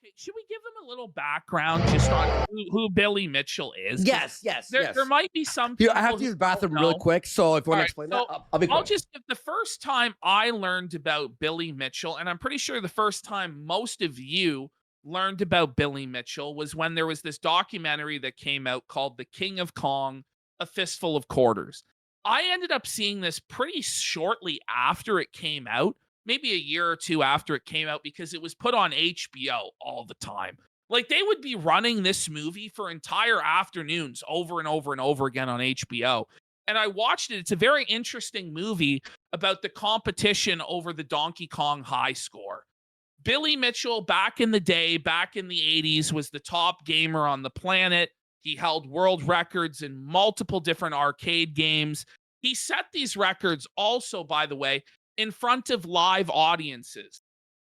Okay, should we give them a little background just on who Billy Mitchell is? 'Cause Yes, yes, there, yes. there might be some Here, people I have to who use the bathroom don't really know. quick, so if you want All to right, explain so that, I'll be I'll quick. just give the first time I learned about Billy Mitchell, and I'm pretty sure the first time most of you learned about Billy Mitchell was when there was this documentary that came out called The King of Kong, A Fistful of Quarters. I ended up seeing this pretty shortly after it came out, maybe a year or two after it came out, because it was put on HBO all the time. Like they would be running this movie for entire afternoons over and over and over again on HBO. And I watched it. It's a very interesting movie about the competition over the Donkey Kong high score. Billy Mitchell, back in the day, back in the 80s, was the top gamer on the planet. He held world records in multiple different arcade games. He set these records also, by the way, in front of live audiences.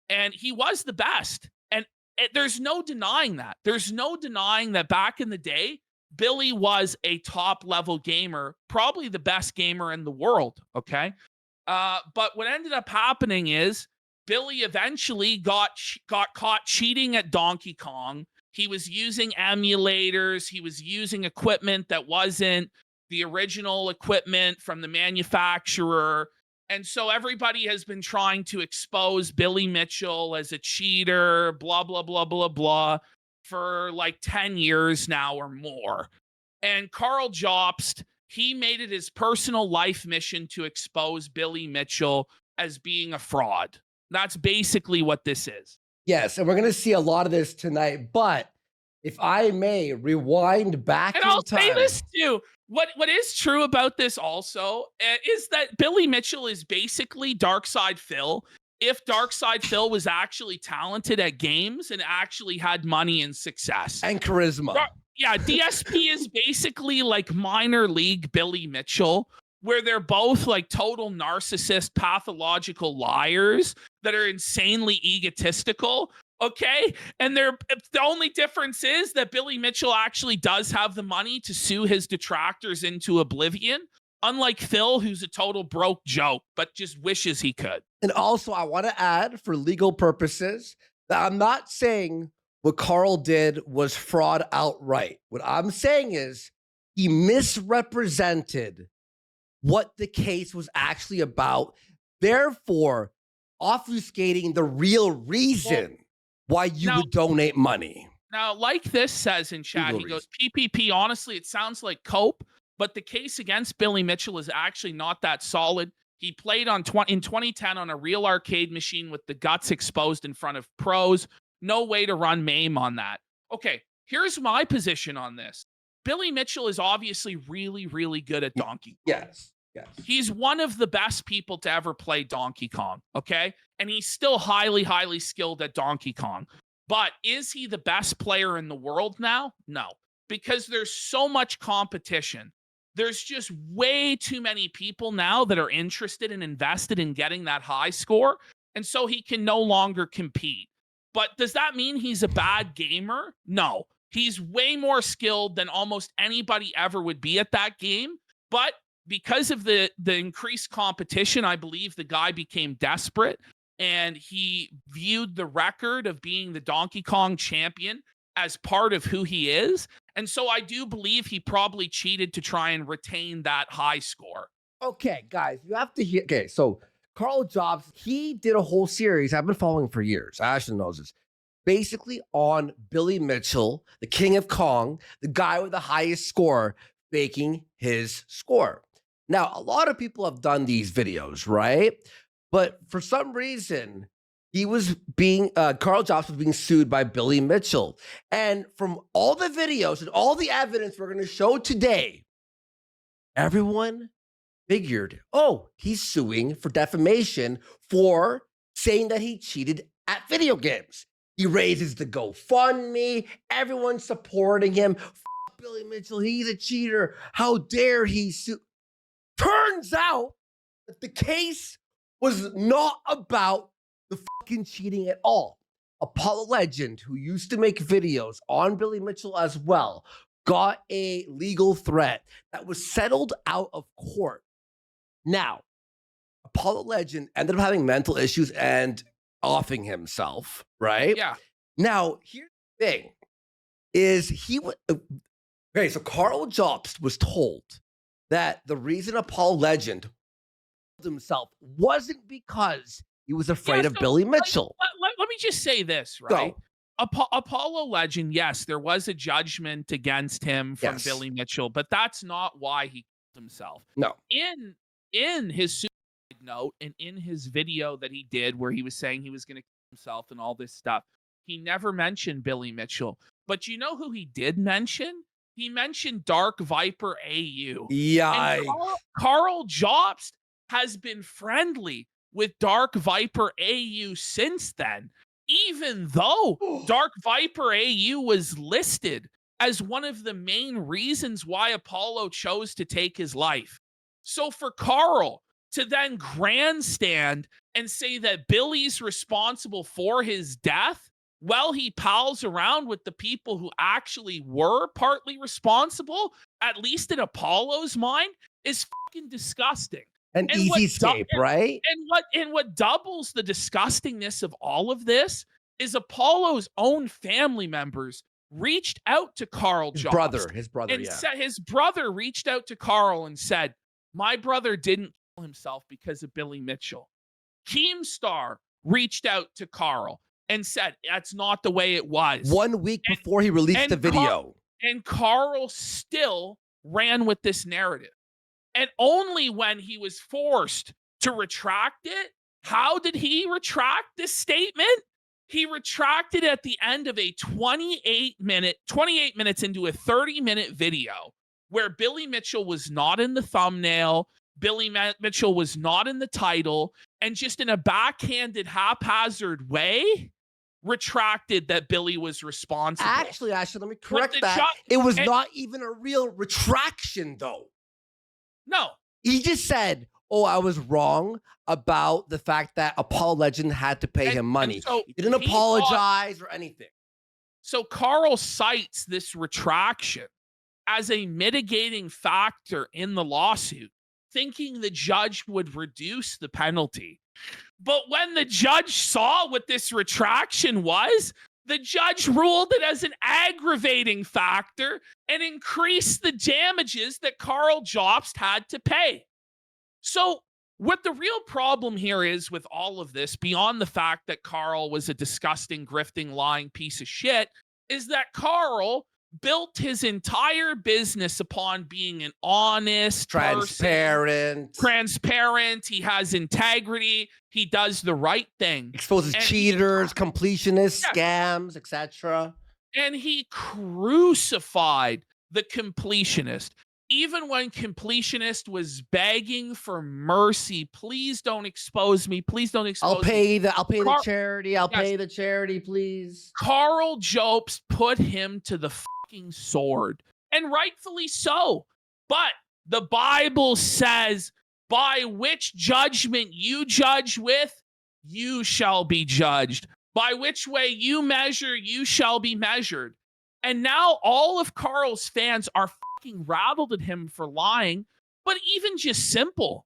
And he was the best. And there's no denying that. There's no denying that back in the day, Billy was a top level gamer, probably the best gamer in the world. Okay. But what ended up happening is Billy eventually got caught cheating at Donkey Kong. He was using emulators. He was using equipment that wasn't the original equipment from the manufacturer. And so everybody has been trying to expose Billy Mitchell as a cheater, blah, blah, blah, blah, blah, for like 10 years now or more. And KARL JOBST, he made it his personal life mission to expose Billy Mitchell as being a fraud. That's basically what this is. Yes, and we're going to see a lot of this tonight. But if I may rewind back And in I'll time. say this too. What is true about this also is that Billy Mitchell is basically Darkside Phil. If Darkside Phil was actually talented at games and actually had money and success. And charisma. Yeah, DSP is basically like minor league Billy Mitchell, where they're both like total narcissist, pathological liars that are insanely egotistical. Okay. And the only difference is that Billy Mitchell actually does have the money to sue his detractors into oblivion, unlike Phil, who's a total broke joke, but just wishes he could. And also, I want to add, for legal purposes, that I'm not saying what KARL did was fraud outright. What I'm saying is he misrepresented what the case was actually about, therefore obfuscating the real reason why you would donate money. Now, like this says in chat, he goes, PPP, honestly, it sounds like cope, but the case against Billy Mitchell is actually not that solid. He played in 2010 on a real arcade machine with the guts exposed in front of pros. No way to run MAME on that. Okay, here's my position on this. Billy Mitchell is obviously really, really good at Donkey Kong. Yes. He's one of the best people to ever play Donkey Kong, okay? And he's still highly, highly skilled at Donkey Kong. But is he the best player in the world now? No, because there's so much competition. There's just way too many people now that are interested and invested in getting that high score, and so he can no longer compete. But does that mean he's a bad gamer? No. He's way more skilled than almost anybody ever would be at that game. But because of the increased competition, I believe the guy became desperate and he viewed the record of being the Donkey Kong champion as part of who he is. And so I do believe he probably cheated to try and retain that high score. Okay, guys, you have to hear. Okay, so KARL JOBST, he did a whole series I've been following for years. Ashton knows this. Basically on Billy Mitchell, the King of Kong, the guy with the highest score, faking his score. Now, a lot of people have done these videos, right? But for some reason, he was being, KARL JOBST was being sued by Billy Mitchell. And from all the videos and all the evidence we're going to show today, everyone figured, oh, he's suing for defamation for saying that he cheated at video games. He raises the GoFundMe. Everyone's supporting him. Billy Mitchell, he's a cheater. How dare he sue? Turns out that the case was not about the fucking cheating at all. Apollo Legend, who used to make videos on Billy Mitchell as well, got a legal threat that was settled out of court. Now, Apollo Legend ended up having mental issues and offing himself, right? Yeah. Now, here's the thing: is okay? So Karl Jobst was told that the reason a Paul legend killed himself wasn't because he was afraid of So, Billy like, Mitchell. let me just say this, right? Go. Apollo Legend, yes, there was a judgment against him from Yes. Billy Mitchell, but that's not why he killed himself. No. In his suicide note and in his video that he did where he was saying he was going to kill himself and all this stuff, he never mentioned Billy Mitchell. But you know who he did mention? He mentioned Dark Viper AU. And Yikes. Karl Jobst has been friendly with Dark Viper AU since then, even though Dark Viper AU was listed as one of the main reasons why Apollo chose to take his life. So for Karl to then grandstand and say that Billy's responsible for his death, well, he pals around with the people who actually were partly responsible, at least in Apollo's mind, is fucking disgusting. An And easy escape, right? and what doubles the disgustingness of all of this is Apollo's own family members reached out to Karl Jobst. His brother, And yeah. his brother reached out to Karl and said, "My brother didn't kill himself because of Billy Mitchell." Keemstar reached out to Karl and said, "That's not the way it was." 1 week before he released the video. And Karl still ran with this narrative. And only when he was forced to retract it, how did he retract this statement? He retracted at the end of a 28 minutes into a 30-minute video where Billy Mitchell was not in the thumbnail, Billy Mitchell was not in the title, and just in a backhanded, haphazard way, retracted that Billy was responsible. Actually, let me correct that. It was not even a real retraction, though. No. He just said, "Oh, I was wrong about the fact that Apollo Legend had to pay him money." So he didn't apologize or anything. So Karl cites this retraction as a mitigating factor in the lawsuit, thinking the judge would reduce the penalty. But when the judge saw what this retraction was, the judge ruled it as an aggravating factor and increased the damages that Karl Jobst had to pay. So what the real problem here is with all of this, beyond the fact that Karl was a disgusting, grifting, lying piece of shit, is that Karl built his entire business upon being an honest, transparent. He has integrity. He does the right thing. Exposes cheaters, completionists, scams, etc. And he crucified the completionist. Even when completionist was begging for mercy, please don't expose me. Please don't expose I'll pay me. the charity. I'll pay the charity, please. Karl Jobst put him to the fucking sword, and rightfully so. But the Bible says, by which judgment you judge with, you shall be judged. By which way you measure, you shall be measured. And now all of Karl's fans are fucking rattled at him for lying. But even just simple,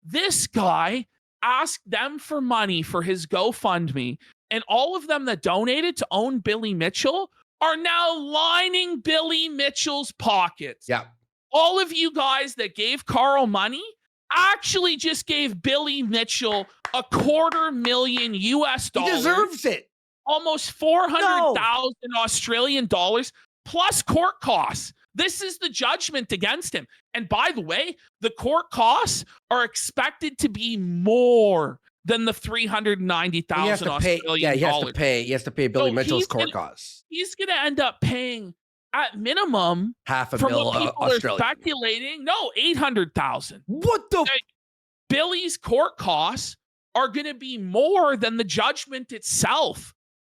this guy asked them for money for his GoFundMe, and all of them that donated to own Billy Mitchell are now lining Billy Mitchell's pockets. Yeah. All of you guys that gave Karl money actually just gave Billy Mitchell $250,000 US. He deserves it. Almost 400,000 Australian dollars plus court costs. This is the judgment against him. And by the way, the court costs are expected to be more than the 390,000 Australian dollars. Yeah, he has to pay Billy Mitchell's court costs. He's going to end up paying at minimum $500,000 from what people Australian. are speculating. No, 800,000. What the? Billy's court costs are going to be more than the judgment itself.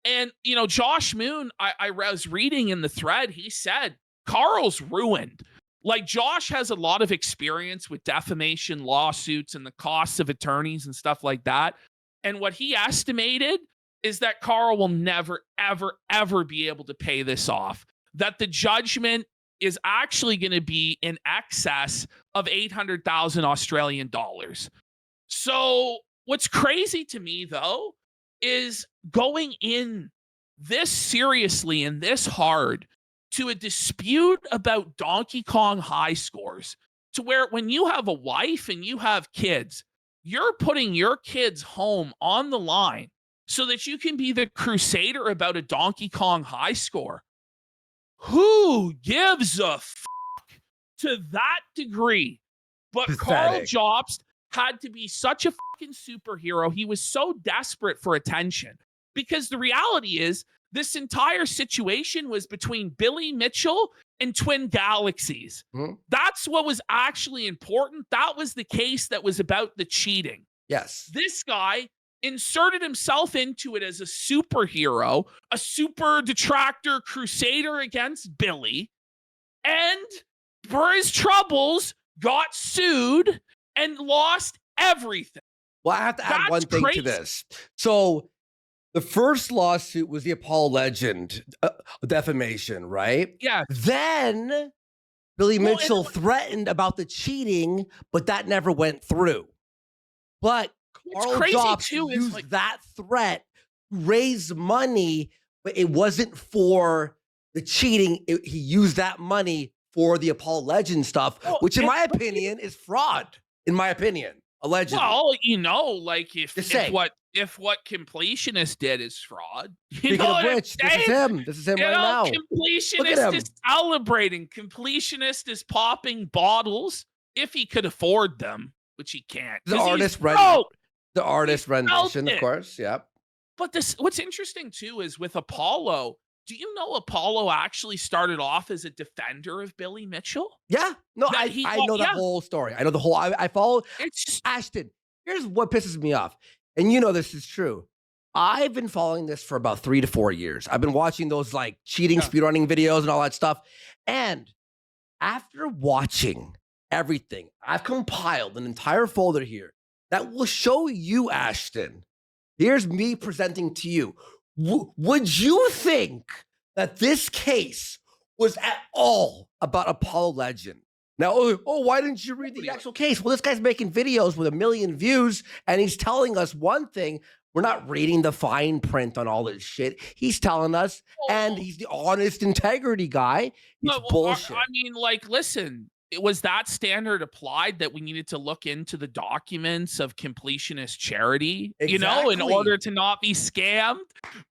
And, you know, Josh Moon, I was reading in the thread, he said, Karl's ruined. Like, Josh has a lot of experience with defamation lawsuits and the costs of attorneys and stuff like that. And what he estimated is that Karl will never, ever, ever be able to pay this off. That the judgment is actually going to be in excess of 800,000 Australian dollars. So what's crazy to me, though, is going in this seriously and this hard to a dispute about Donkey Kong high scores, to where when you have a wife and you have kids, you're putting your kids' home on the line so that you can be the crusader about a Donkey Kong high score. Who gives a to that degree? But Karl Pathetic. JOBST had to be such a fucking superhero. He was so desperate for attention because the reality is this entire situation was between Billy Mitchell and Twin Galaxies. Mhm. That's what was actually important. That was the case that was about the cheating. Yes. This guy inserted himself into it as a superhero, a super detractor crusader against Billy, and for his troubles got sued and lost everything. Well, I have to add That's one thing crazy. to this. So the first lawsuit was the Apollo Legend defamation, right? Yeah. Then Billy Well, and- Mitchell threatened about the cheating, but that never went through. But What's Karl crazy JOBST too is used like that threat to raise money, but it wasn't for the cheating. He used that money for the Apollo Legend stuff, Well, which in my but- opinion is fraud. In my opinion, allegedly. well, you know, like if Just saying. what completionist did is fraud. You Speaking know of what I'm which, this is saying? him. This is him You right know, now. completionist him. is celebrating. Completionist is popping bottles if he could afford them, which he can't. The 'cause he's artist broke. The artist rendition, of it. course. Yep. But what's interesting too is with Apollo. Do you know Apollo actually started off as a defender of Billy Mitchell? Yeah. No, That I he know got- the yeah. whole story. I know the whole. I follow It's just Ashton. Here's what pisses me off, and you know this is true. I've been following this for about 3 to 4 years. I've been watching those like cheating Yeah. speedrunning videos and all that stuff. And after watching everything, I've compiled an entire folder here that will show you, Ashton. Here's me presenting to you. Would you think that this case was at all about Apollo Legend? Now, why didn't you read the actual case? Well, this guy's making videos with 1 million views, and he's telling us one thing. We're not reading the fine print on all this shit. He's telling us, and he's the honest integrity guy. It's bullshit. I mean, like, listen, was that standard applied that we needed to look into the documents of completionist charity, you know, in Exactly. order to not be scammed?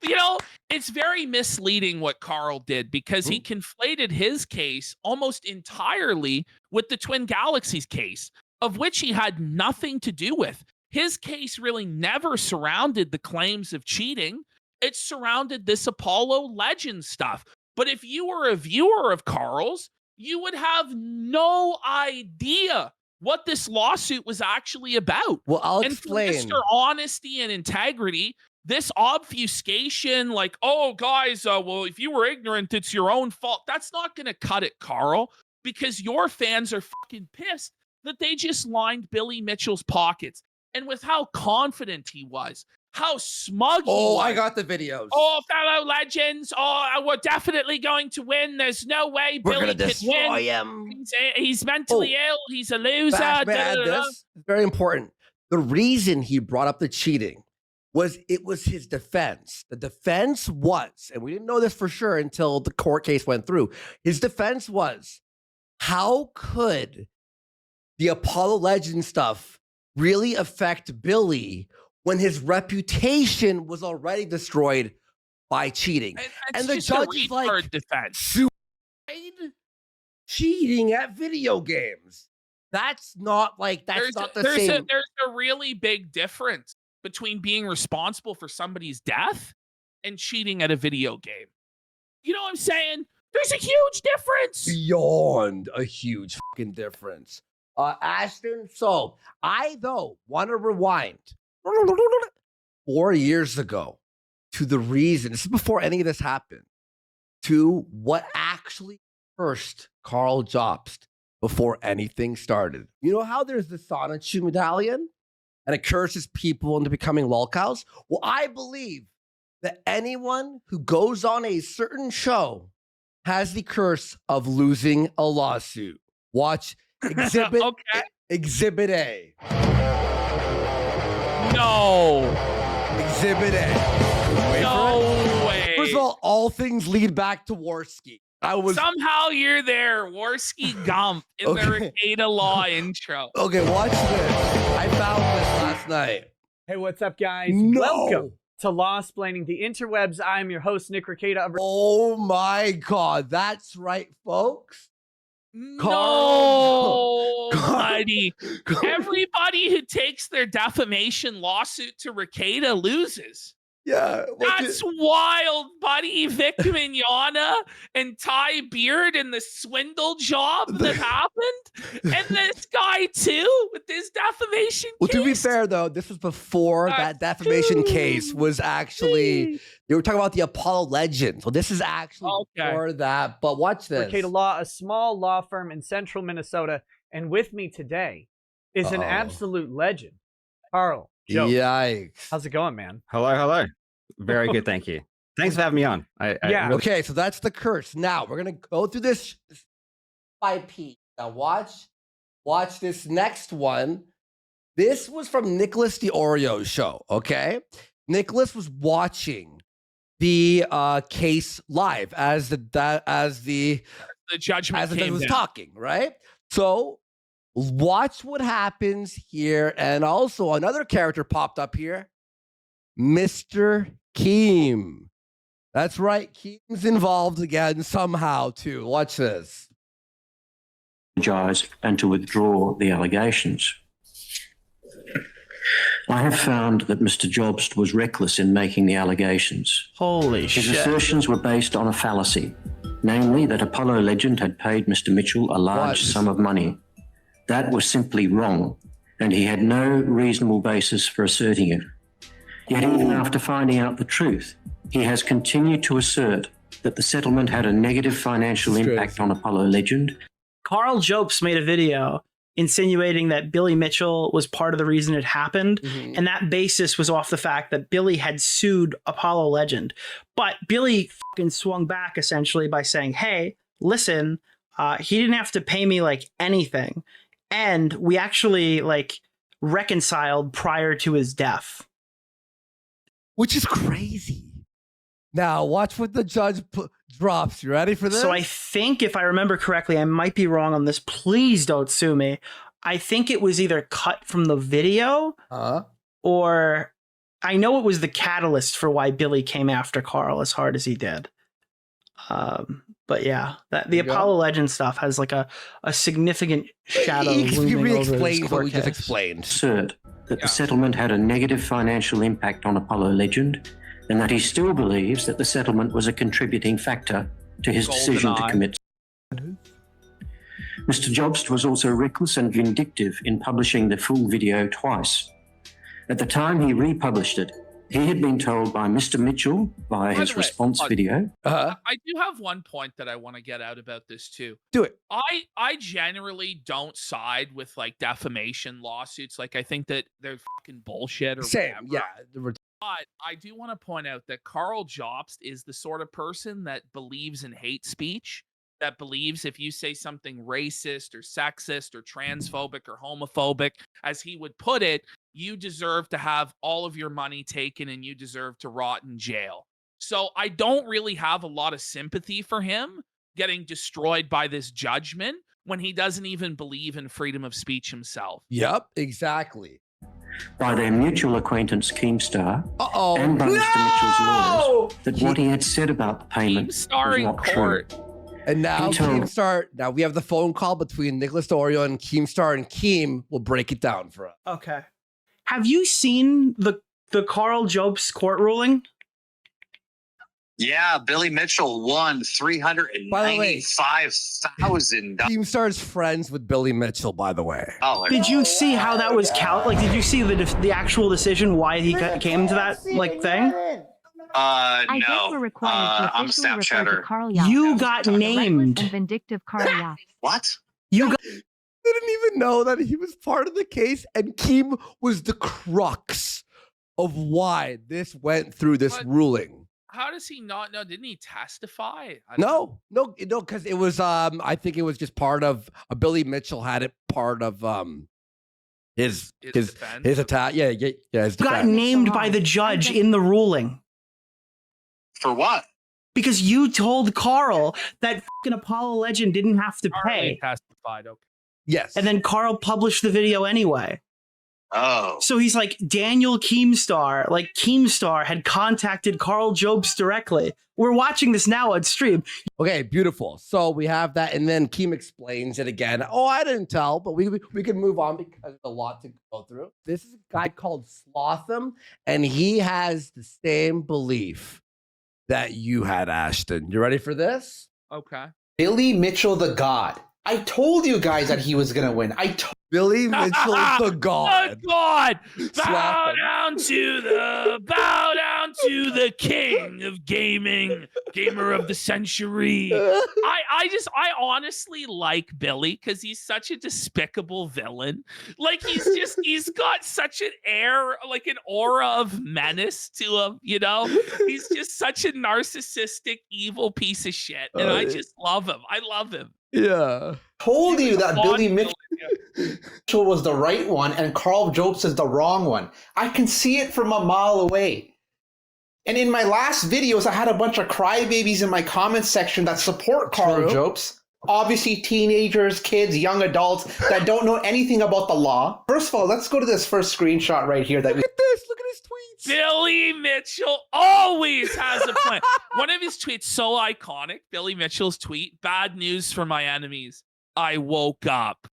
You know, it's very misleading what Karl did because he conflated his case almost entirely with the Twin Galaxies case, of which he had nothing to do with. His case really never surrounded the claims of cheating. It surrounded this Apollo Legend stuff. But if you were a viewer of Karl's, you would have no idea what this lawsuit was actually about. Well, I'll And for explain. Mr. Honesty and Integrity, this obfuscation, like, oh, guys, well, if you were ignorant, it's your own fault. That's not going to cut it, Karl, because your fans are fucking pissed that they just lined Billy Mitchell's pockets. And with how confident he was, how smug he was. I got the videos. Oh, fellow legends. Oh, we're definitely going to win. There's no way We're Billy gonna can destroy win. him. He's mentally ill. He's a loser. Bash, may I add da-da-da-da. this? It's very important. The reason he brought up the cheating was it was his defense. The defense was, and we didn't know this for sure until the court case went through. His defense was, how could the Apollo Legend stuff really affect Billy when his reputation was already destroyed by cheating? It's the just a judge is like, retard defense. Suicide? Cheating at video games. That's not like, that's not the same. There's a really big difference between being responsible for somebody's death and cheating at a video game. You know what I'm saying? There's a huge difference. Beyond a huge fucking difference. Ashton, so I, though, want to rewind 4 years ago to the reason, this is before any of this happened, to what actually cursed Karl JOBST before anything started. You know how there's the Sonichu medallion and it curses people into becoming lolcows? Well, I believe that anyone who goes on a certain show has the curse of losing a lawsuit. Watch Exhibit Okay. Exhibit A. No. Exhibit A. Wait for it. No way. First of all, all things lead back to Warski. Somehow you're there, Warski Gump in the Reukload Law intro. Okay, watch this. I found this last night. Hey, what's up, guys? No. Welcome to Law-Splaining the Interwebs. I'm your host, Nick Reukload. Oh my God, that's right, folks. No, buddy. Everybody who takes their defamation lawsuit to Reukload loses. Yeah. That's wild, buddy. Vic Mignogna and Ty Beard and the swindle job that happened. And this guy, too, with this defamation case. To be fair, though, this was before that defamation case was actually... They were talking about the Apollo legend. So this is actually before that. But watch this. Reukload Law, a small law firm in central Minnesota. And with me today is an absolute legend, KARL. Yikes. How's it going, man? Hello. Very good, thank you. Thanks for having me on. Okay, so that's the curse. Now we're gonna go through this IP. Now watch this next one. This was from Nicholas the Oreo show. Okay, Nicholas was watching the case live as the judgment came was down. talking, right? So watch what happens here, and also another character popped up here, Mr. Keem. That's right, Keem's involved again somehow too. Watch this. And to withdraw the allegations. I have found that Mr. JOBST was reckless in making the allegations. Holy shit. His assertions were based on a fallacy, namely that Apollo Legend had paid Mr. Mitchell a large sum of money. That was simply wrong, and he had no reasonable basis for asserting it. Yet even after finding out the truth, he has continued to assert that the settlement had a negative financial impact on Apollo Legend. KARL JOBST made a video insinuating that Billy Mitchell was part of the reason it happened, and that basis was off the fact that Billy had sued Apollo Legend. But Billy fucking swung back essentially by saying, hey, listen, he didn't have to pay me like anything, and we actually like reconciled prior to his death. Which is crazy. Now, watch what the judge drops. You ready for this? So I think, if I remember correctly, I might be wrong on this. Please don't sue me. I think it was either cut from the video or I know it was the catalyst for why Billy came after KARL as hard as he did. But yeah, the Apollo Legend stuff has like a significant shadow looming over his court what we case. just explained. Assert that the settlement had a negative financial impact on Apollo Legend, and that he still believes that the settlement was a contributing factor to his decision to commit. Mr. JOBST was also reckless and vindictive in publishing the full video twice. At the time he republished it, he had been told by Mr. Mitchell via his response video. I do have one point that I want to get out about this too. Do it. I generally don't side with like defamation lawsuits. Like I think that they're fucking bullshit or whatever. Yeah. But I do want to point out that KARL JOBST is the sort of person that believes in hate speech, that believes if you say something racist or sexist or transphobic or homophobic, as he would put it, you deserve to have all of your money taken and you deserve to rot in jail. So I don't really have a lot of sympathy for him getting destroyed by this judgment when he doesn't even believe in freedom of speech himself. Yep, exactly. By their mutual acquaintance Keemstar and by Mr. Mitchell's lawyers, that what he had said about the payment was not true. And now Keemstar, now we have the phone call between Nicholas Dorio and Keemstar, and Keem will break it down for us. Okay. Have you seen the KARL JOBST court ruling? Yeah, Billy Mitchell won $395,000. Keemstar's friends with Billy Mitchell, by the way. Oh, did you see how that was like? Did you see the actual decision why he came to that like thing? No. I'm a Snapchatter. You got named. And vindictive KARL. What? You got. Didn't even know that he was part of the case, and Keem was the crux of why this went through this ruling. How does he not know? Didn't he testify? No, because it was I think it was just part of Billy Mitchell had it part of his attack. Yeah, his got named by the judge in the ruling. For what? because you told Carl that fucking Apollo Legend didn't have to Already pay. testified. Okay. Yes. And then Carl published the video anyway. Oh. So he's like, Daniel Keemstar, like Keemstar had contacted Karl JOBST directly. We're watching this now on stream. Okay, beautiful. So we have that, and then Keem explains it again. Oh, I didn't tell, but we can move on because there's a lot to go through. This is a guy called Slotham, and he has the same belief that you had, Ashton. You ready for this? Okay. Billy Mitchell, the God. I told you guys that he was gonna win. Billy Mitchell, the God. The God. Slap him. Bow down to the king of gaming, gamer of the century. I honestly like Billy because he's such a despicable villain. Like he's got such an air, like an aura of menace to him, you know? He's just such a narcissistic, evil piece of shit. And I just love him. I love him. Yeah. Told you that Billy Mitchell Mitchell was the right one and Karl JOBST is the wrong one. I can see it from a mile away. And in my last videos, I had a bunch of crybabies in my comments section that support Karl JOBST. Obviously, teenagers, kids, young adults that don't know anything about the law. First of all, let's go to this first screenshot right here. That Look at this. Look at his tweets. Billy Mitchell always has a plan. One of his tweets so iconic. Billy Mitchell's tweet: "Bad news for my enemies. I woke up."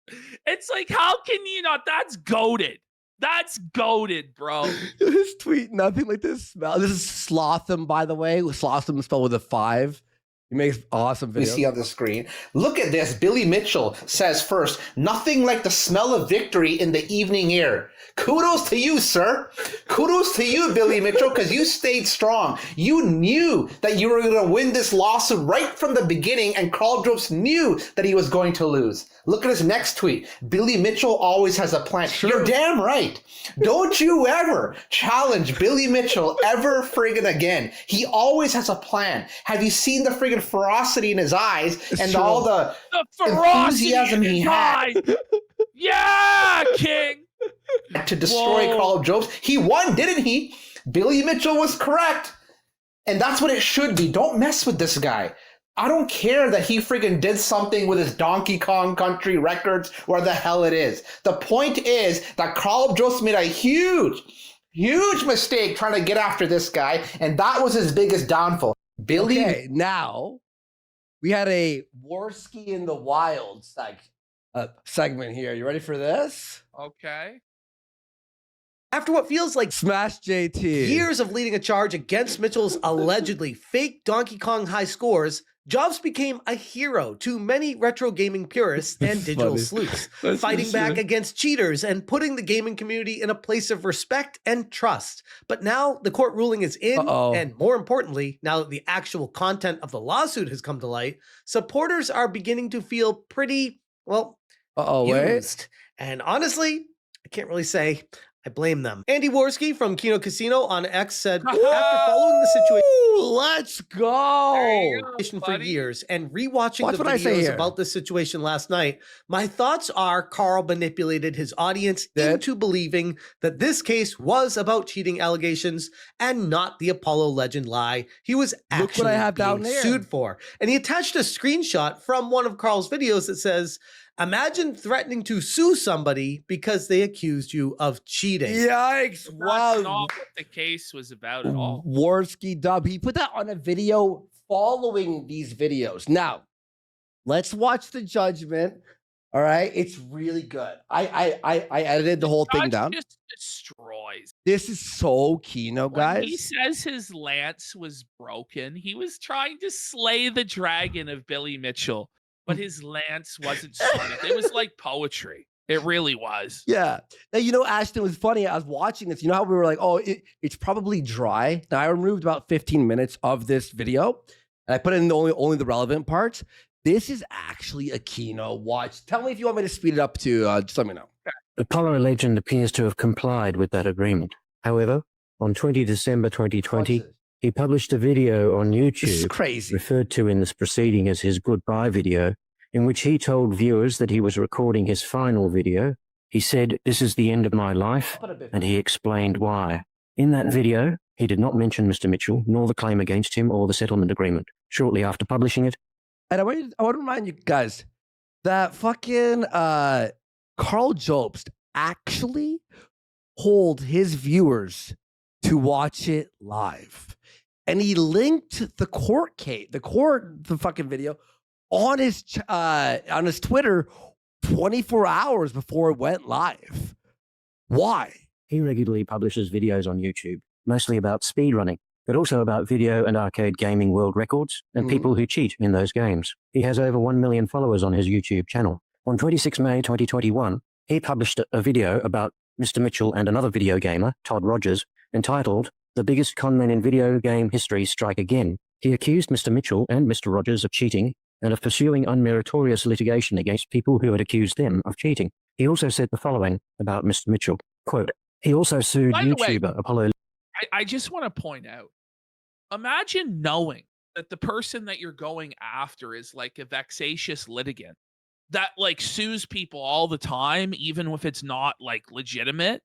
It's like, how can you not? That's goated. That's goated, bro. His tweet, nothing like this. This is Slotham, by the way. Slotham spelled with a 5. He makes awesome videos. we see on the screen. Look at this. Billy Mitchell says first, nothing like the smell of victory in the evening air. Kudos to you, sir. Kudos to you, Billy Mitchell, because you stayed strong. You knew that you were going to win this lawsuit right from the beginning, and Karl JOBST knew that he was going to lose. Look at his next tweet. Billy Mitchell always has a plan. Sure. You're damn right. Don't you ever challenge Billy Mitchell ever friggin' again. He always has a plan. Have you seen the friggin' ferocity in his eyes and true. all the ferocity enthusiasm in he his had eyes. Yeah, king. to destroy Whoa. Karl JOBST? He won, didn't he? Billy Mitchell was correct. And that's what it should be. Don't mess with this guy. I don't care that he friggin' did something with his Donkey Kong Country records, where the hell it is. The point is that Karl JOBST made a huge mistake trying to get after this guy, and that was his biggest downfall. Billy. Okay, now we had a Warski in the Wild segment here. You ready for this? Okay. After what feels like Smash JT. years of leading a charge against Mitchell's allegedly fake Donkey Kong high scores, JOBST became a hero to many retro gaming purists and digital funny. sleuths, That's fighting for back sure. against cheaters and putting the gaming community in a place of respect and trust. But now the court ruling is in, Uh-oh. and more importantly, now that the actual content of the lawsuit has come to light, supporters are beginning to feel pretty, well, Wait. used. And honestly, I can't really say I blame them. Andy Warski from Kino Casino on X said, after following the situation Let's go. There you go, for buddy. years and rewatching Watch the what I say videos here. about this situation last night, my thoughts are Karl manipulated his audience Did? into believing that this case was about cheating allegations and not the Apollo Legend lie he was Look actually what I have down being there. sued for. And he attached a screenshot from one of Karl's videos that says, imagine threatening to sue somebody because they accused you of cheating. Yikes. That's Wow. not what the case was about at all. Warski dub. He put that on a video following these videos. Now, let's watch the judgment. All right. It's really good. I edited the whole thing Judge down. just destroys. This is so Kino, When he guys. says his lance was broken, he was trying to slay the dragon of Billy Mitchell, but his lance wasn't sonic. It was like poetry. It really was. Yeah. Now, you know, Ashton, was funny. I was watching this. You know how we were like, oh, it's probably dry. Now, I removed about 15 minutes of this video, and I put in only the relevant parts. This is actually a Kino watch. Tell me if you want me to speed it up to, just let me know. Apollo Legend appears to have complied with that agreement. However, on 20 December 2020, Watch this. he published a video on This is YouTube, crazy. referred to in this proceeding as his goodbye video, in which he told viewers that he was recording his final video. He said, "This is the end of my life," Put a bit- and he explained why. In that video, He did not mention Mr. Mitchell, nor the claim against him or the settlement agreement. Shortly after publishing it, And I want to remind you guys that fucking KARL JOBST actually told his viewers to watch it live. And he linked the the fucking video on his Twitter 24 hours before it went live. Why? he regularly publishes videos on YouTube, mostly about speedrunning, but also about video and arcade gaming world records and people who cheat in those games. He has over 1 million followers on his YouTube channel. On 26 May 2021, he published a video about Mr. Mitchell and another video gamer, Todd Rogers, entitled "The Biggest Conmen in Video Game History Strike Again." He accused Mr. Mitchell and Mr. Rogers of cheating and of pursuing unmeritorious litigation against people who had accused them of cheating. He also said the following about Mr. Mitchell, quote, he also sued YouTuber Apollo. I just want to point out, imagine knowing that the person that you're going after is like a vexatious litigant that like sues people all the time, even if it's not like legitimate,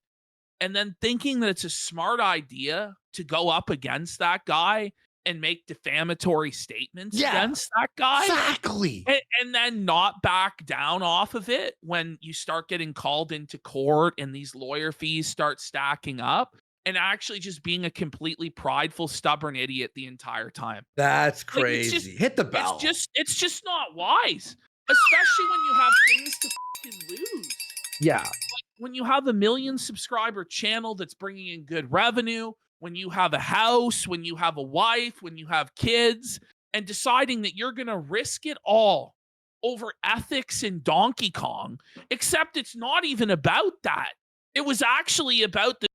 and then thinking that it's a smart idea to go up against that guy and make defamatory statements against that guy. Exactly. And then not back down off of it when you start getting called into court and these lawyer fees start stacking up, and actually just being a completely prideful, stubborn idiot the entire time. That's Like, crazy. Hit the bell. It's just not wise, especially when you have things to fucking lose. Yeah. Like when you have a 1 million subscriber channel that's bringing in good revenue, when you have a house, when you have a wife, when you have kids, and deciding that you're going to risk it all over ethics in Donkey Kong, except it's not even about that. It was actually about the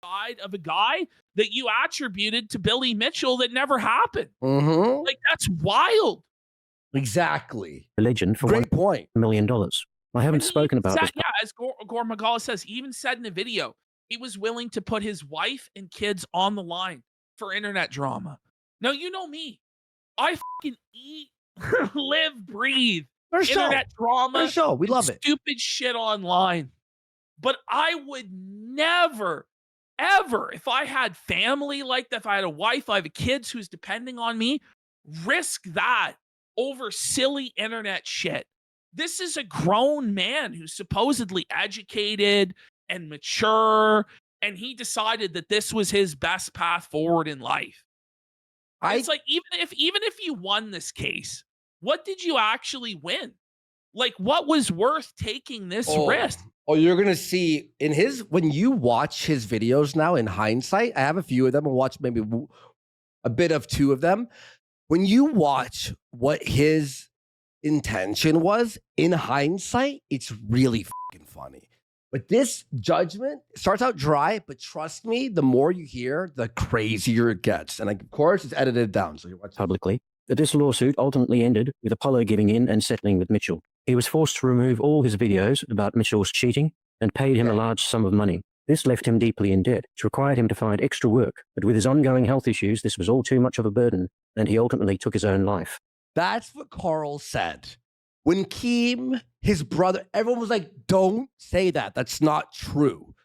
side of a guy that you attributed to Billy Mitchell that never happened. Like, that's wild. Exactly. Legend for Great point. $1 million. I haven't spoken about this. Yeah, as Gore Magala says, he even said in the video, he was willing to put his wife and kids on the line for internet drama. Now, you know me. I fucking eat, live, breathe internet drama. We love it. Stupid shit online. But I would never, ever, if I had family like that, if I had a wife, I have kids who's depending on me, risk that over silly internet shit. This is a grown man who's supposedly educated and mature, and he decided that this was his best path forward in life. It's like, even if you won this case, what did you actually win? Like, what was worth taking this risk? Oh, you're gonna see in when you watch his videos now in hindsight. I have a few of them. I'll watch maybe a bit of 2 of them. When you watch what his intention was in hindsight, it's really fucking funny. But this judgment starts out dry, but trust me, the more you hear, the crazier it gets. And like, of course, it's edited down, so you watch publicly that this lawsuit ultimately ended with Apollo giving in and settling with Mitchell. He was forced to remove all his videos about Mitchell's cheating and paid him a large sum of money. This left him deeply in debt, which required him to find extra work. But with his ongoing health issues, this was all too much of a burden, and he ultimately took his own life. That's what KARL said. When Keem, his brother, everyone was like, don't say that. That's not true.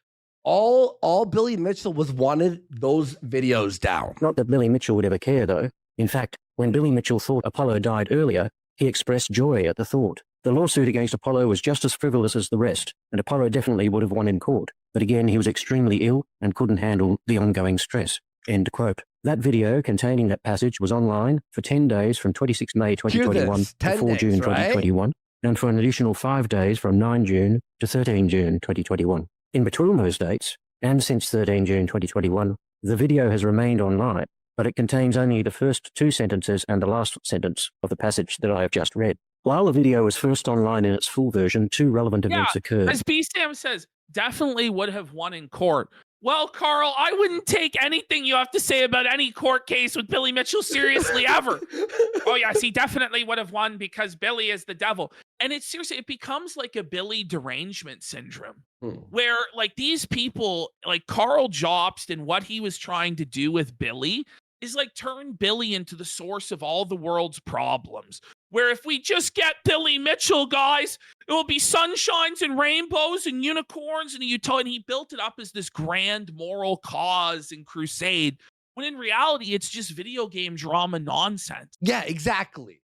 All Billy Mitchell wanted those videos down. Not that Billy Mitchell would ever care, though. In fact, when Billy Mitchell thought Apollo died earlier, he expressed joy at the thought. The lawsuit against Apollo was just as frivolous as the rest, and Apollo definitely would have won in court. But again, he was extremely ill and couldn't handle the ongoing stress. End quote. That video containing that passage was online for 10 days from 26 May 2021 to 4 June 2021, and for an additional 5 days from 9 June to 13 June 2021. In between those dates, and since 13 June 2021, the video has remained online, but it contains only the first 2 sentences and the last sentence of the passage that I have just read. While the video was first online in its full version, 2 relevant events occurred. As B-Sam says, definitely would have won in court. Well, KARL, I wouldn't take anything you have to say about any court case with Billy Mitchell seriously ever. Oh, yes, he definitely would have won because Billy is the devil. And it's seriously, it becomes like a Billy derangement syndrome where like these people, like KARL JOBST and what he was trying to do with Billy is like turn Billy into the source of all the world's problems. Where if we just get Billy Mitchell, guys, it will be sunshines and rainbows and unicorns and a utopia. And he built it up as this grand moral cause and crusade when in reality, it's just video game drama nonsense. Yeah, exactly.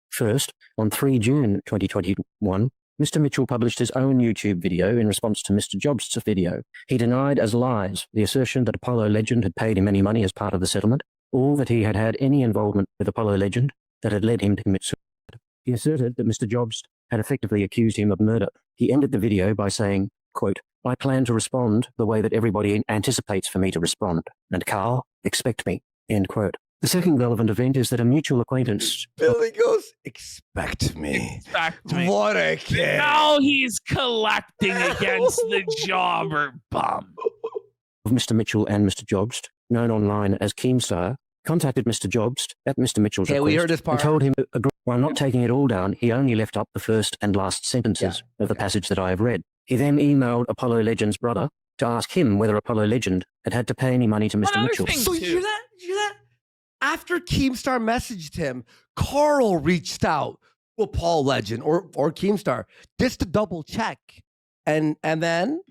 First, on 3 June 2021, Mr. Mitchell published his own YouTube video in response to Mr. JOBST's video. He denied as lies the assertion that Apollo Legend had paid him any money as part of the settlement, or that he had had any involvement with Apollo Legend that had led him to commit suicide. He asserted that Mr. JOBST had effectively accused him of murder. He ended the video by saying, quote, "I plan to respond the way that everybody anticipates for me to respond. And KARL, expect me," end quote. The second relevant event is that a mutual acquaintance... Billy goes, expect me. Expect me. What a kid. Now he's collecting against the jobber bum. ...of Mr. Mitchell and Mr. JOBST, known online as Keemstar, contacted Mr. JOBST at Mr. Mitchell's request we heard this part. and told him, while not taking it all down, he only left up the first and last sentences of the passage that I have read. He then emailed Apollo Legend's brother to ask him whether Apollo Legend had to pay any money to Mr. Mitchell. So you hear that? You hear that? After Keemstar messaged him, KARL reached out to Apollo Legend or Keemstar just to double check. And then,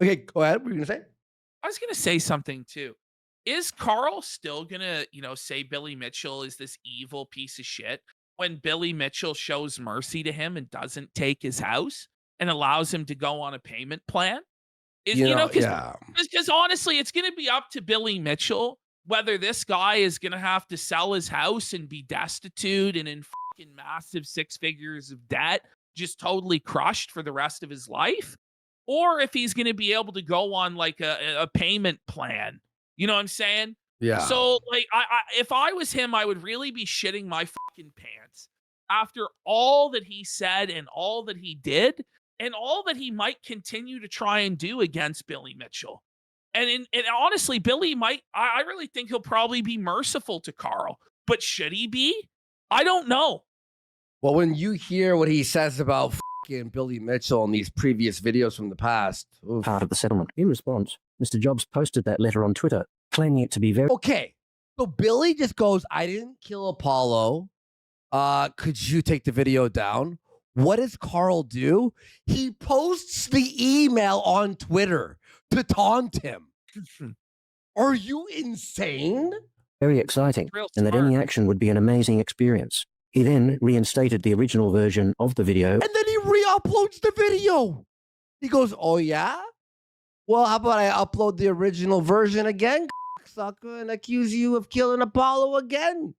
okay, go ahead. What were you gonna say? I was gonna say something too. Is KARL still gonna, say Billy Mitchell is this evil piece of shit when Billy Mitchell shows mercy to him and doesn't take his house and allows him to go on a payment plan? Because honestly, it's gonna be up to Billy Mitchell whether this guy is gonna have to sell his house and be destitute and in fucking massive 6 figures of debt, just totally crushed for the rest of his life, or if he's gonna be able to go on like a payment plan. You know what I'm saying? Yeah. So like, if I was him, I would really be shitting my fucking pants after all that he said and all that he did and all that he might continue to try and do against Billy Mitchell. And honestly, Billy I really think he'll probably be merciful to KARL, but should he be? I don't know. Well, when you hear what he says about fucking Billy Mitchell in these previous videos from the past, part of the settlement. In response, Mr. JOBST posted that letter on Twitter, claiming it to be very... Okay, so Billy just goes, I didn't kill Apollo. Could you take the video down? What does KARL do? He posts the email on Twitter to taunt him. Are you insane? Very exciting, and that any action would be an amazing experience. He then reinstated the original version of the video. And then he re-uploads the video. He goes, oh yeah? Well, how about I upload the original version again, sucker, and accuse you of killing Apollo again?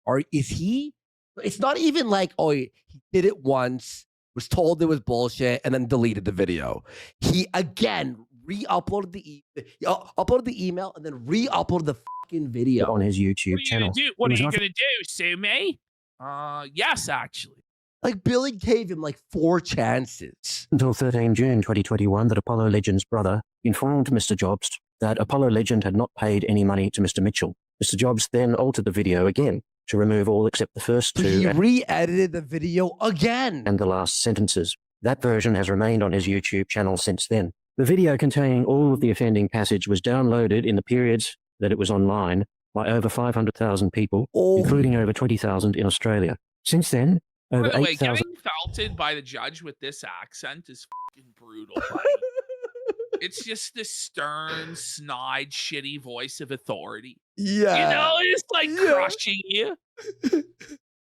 Or is he? It's not even like, oh, he did it once, was told it was bullshit, and then deleted the video. He, again, re-uploaded uploaded the email and then re-uploaded the fucking video. On his YouTube channel. What are you going to do, sue me? Yes, actually. Like, Billy gave him like 4 chances. Until 13 June 2021 that Apollo Legend's brother informed Mr. JOBST that Apollo Legend had not paid any money to Mr. Mitchell. Mr. JOBST then altered the video again to remove all except the first 2. He re-edited the video again. And the last sentences. That version has remained on his YouTube channel since then. The video containing all of the offending passage was downloaded in the periods that it was online by over 500,000 people, including over 20,000 in Australia. Since then, over 8,000... Getting felted by the judge with this accent is fucking brutal. Right? It's just this stern, snide, shitty voice of authority. Yeah. It's like crushing you.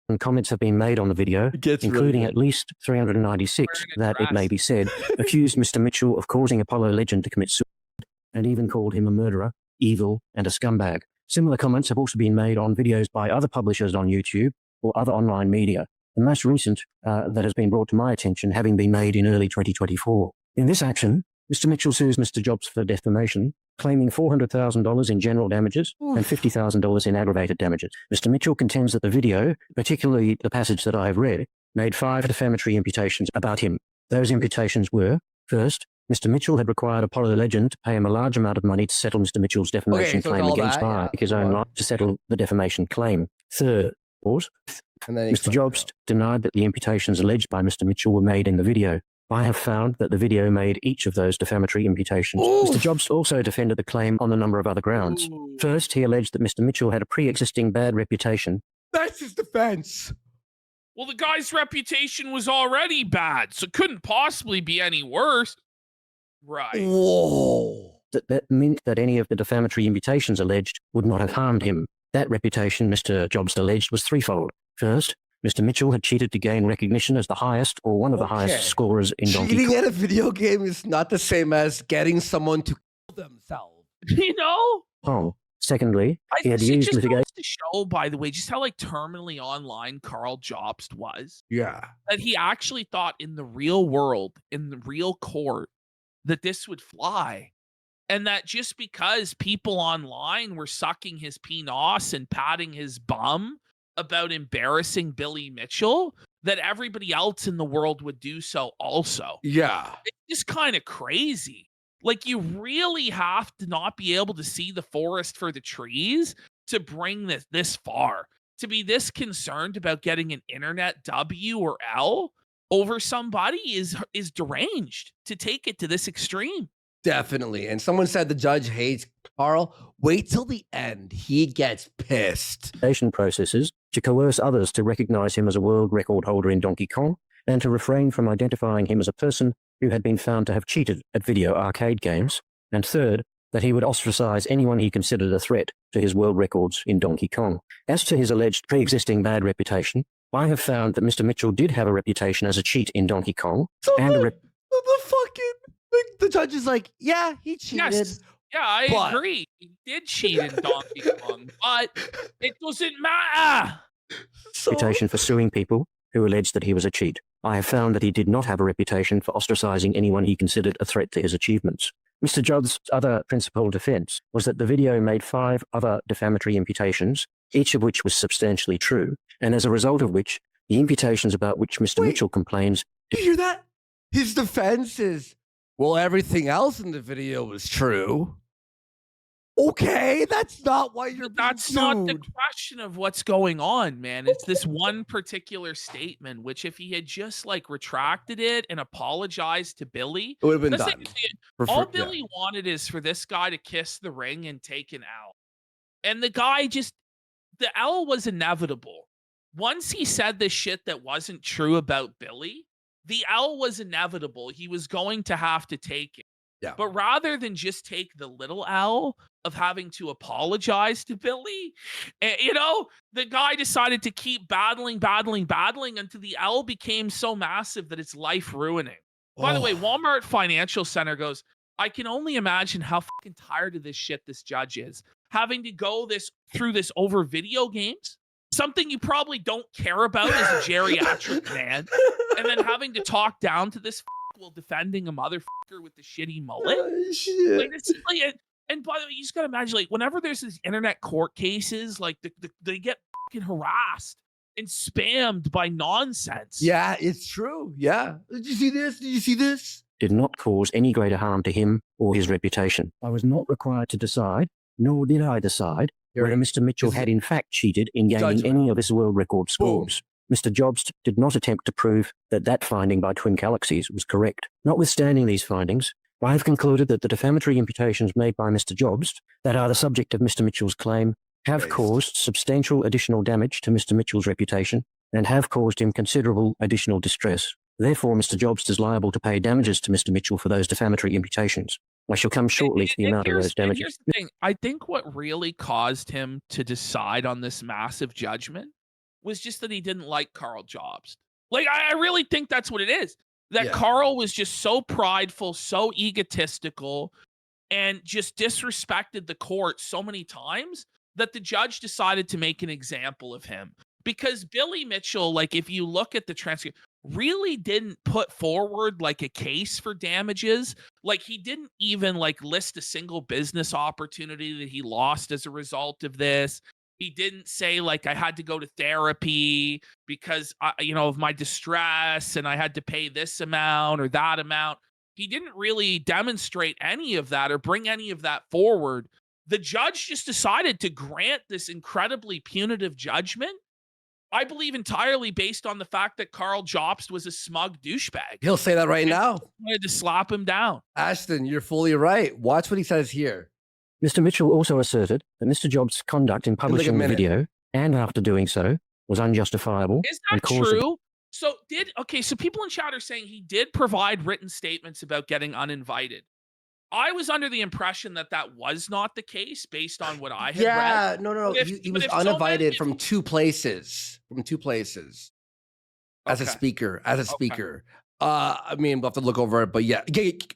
And comments have been made on the video, including at least 396 that, it may be said, accused Mr. Mitchell of causing Apollo Legend to commit suicide, and even called him a murderer, evil, and a scumbag. Similar comments have also been made on videos by other publishers on YouTube or other online media, the most recent that has been brought to my attention having been made in early 2024. In this action, Mr. Mitchell sues Mr. JOBST for defamation, claiming $400,000 in general damages and $50,000 in aggravated damages. Mr. Mitchell contends that the video, particularly the passage that I have read, made 5 defamatory imputations about him. Those imputations were, first, Mr. Mitchell had required Apollo Legend to pay him a large amount of money to settle Mr. Mitchell's defamation claim against his own life to settle the defamation claim. Third, Mr. JOBST denied that the imputations alleged by Mr. Mitchell were made in the video. I have found that the video made each of those defamatory imputations. Mr. JOBST also defended the claim on a number of other grounds. First, he alleged that Mr. Mitchell had a pre-existing bad reputation. That's his defense. Well, the guy's reputation was already bad, so it couldn't possibly be any worse. Right. Whoa. that meant that any of the defamatory imputations alleged would not have harmed him. That reputation, Mr. JOBST alleged, was threefold. First, Mr. Mitchell had cheated to gain recognition as the highest or one of the highest scorers in Donkey Kong. Cheating at a video game is not the same as getting someone to kill themselves. You know? Oh. Secondly, he had it used just mitigation. goes to show, by the way, just how like terminally online KARL JOBST was. Yeah. That he actually thought in the real world, in the real court, that this would fly. And that just because people online were sucking his penis and patting his bum about embarrassing Billy Mitchell, that everybody else in the world would do so also. Yeah. It's just kind of crazy. Like, you really have to not be able to see the forest for the trees to bring this far. To be this concerned about getting an internet W or L over somebody is deranged. To take it to this extreme. Definitely. And someone said the judge hates KARL. Wait till the end. He gets pissed. Processes to coerce others to recognize him as a world record holder in Donkey Kong and to refrain from identifying him as a person who had been found to have cheated at video arcade games. And third, that he would ostracize anyone he considered a threat to his world records in Donkey Kong. As to his alleged pre-existing bad reputation, I have found that Mr. Mitchell did have a reputation as a cheat in Donkey Kong. So and the judge is like, yeah, he cheated. Yes. Yeah, I agree. He did cheat in Donkey Kong, but it doesn't matter. Reputation for suing people who alleged that he was a cheat. I have found that he did not have a reputation for ostracizing anyone he considered a threat to his achievements. Mr. Judd's other principal defense was that the video made 5 other defamatory imputations, each of which was substantially true, and as a result of which, the imputations about which Mr. Mitchell complains... You hear that? His defense is, well, everything else in the video was true. Okay, that's not why you're That's not the question of what's going on, man. It's this one particular statement, which if he had just like retracted it and apologized to Billy, it would have been done. All Billy wanted is for this guy to kiss the ring and take an L. And the guy the L was inevitable. Once he said this shit that wasn't true about Billy, the L was inevitable. He was going to have to take it. Yeah. But rather than just take the little L of having to apologize to Billy, the guy decided to keep battling until the L became so massive that it's life ruining. By the way, Walmart Financial Center goes, I can only imagine how fucking tired of this shit this judge is. Having to go through this over video games, something you probably don't care about as a geriatric man, and then having to talk down to this while defending a motherfucker with the shitty mullet. And by the way, you just gotta imagine, like, whenever there's these internet court cases, like they get fucking harassed and spammed by nonsense. Yeah, it's true. Yeah. Did you see this? Did you see this? Did not cause any greater harm to him or his reputation. I was not required to decide, nor did I decide, whether Mr. Mitchell had in fact cheated in gaining any of his world record scores. Mr. JOBST did not attempt to prove that finding by Twin Galaxies was correct. Notwithstanding these findings, I have concluded that the defamatory imputations made by Mr. JOBST that are the subject of Mr. Mitchell's claim have caused substantial additional damage to Mr. Mitchell's reputation and have caused him considerable additional distress. Therefore, Mr. JOBST is liable to pay damages to Mr. Mitchell for those defamatory imputations. I shall come shortly to the amount of those damages. Here's the thing. I think what really caused him to decide on this massive judgment was just that he didn't like KARL JOBST. Like, I really think that's what it is. That KARL was just so prideful, so egotistical, and just disrespected the court so many times that the judge decided to make an example of him. Because Billy Mitchell, like, if you look at the transcript, really didn't put forward like a case for damages. Like, he didn't even like list a single business opportunity that he lost as a result of this. He didn't say, like, I had to go to therapy because, of my distress and I had to pay this amount or that amount. He didn't really demonstrate any of that or bring any of that forward. The judge just decided to grant this incredibly punitive judgment, I believe entirely based on the fact that KARL JOBST was a smug douchebag. He'll say that right now. Wanted to slap him down. Ashton, you're fully right. Watch what he says here. Mr. Mitchell also asserted that Mr. JOBST's conduct in publishing the video, and after doing so, was unjustifiable. Is that true? So people in chat are saying he did provide written statements about getting uninvited. I was under the impression that that was not the case based on what I had Yeah, read. no. But if- He but was if so many- uninvited from two places. As a Okay. speaker. Okay. I mean, we'll have to look over it, but yeah.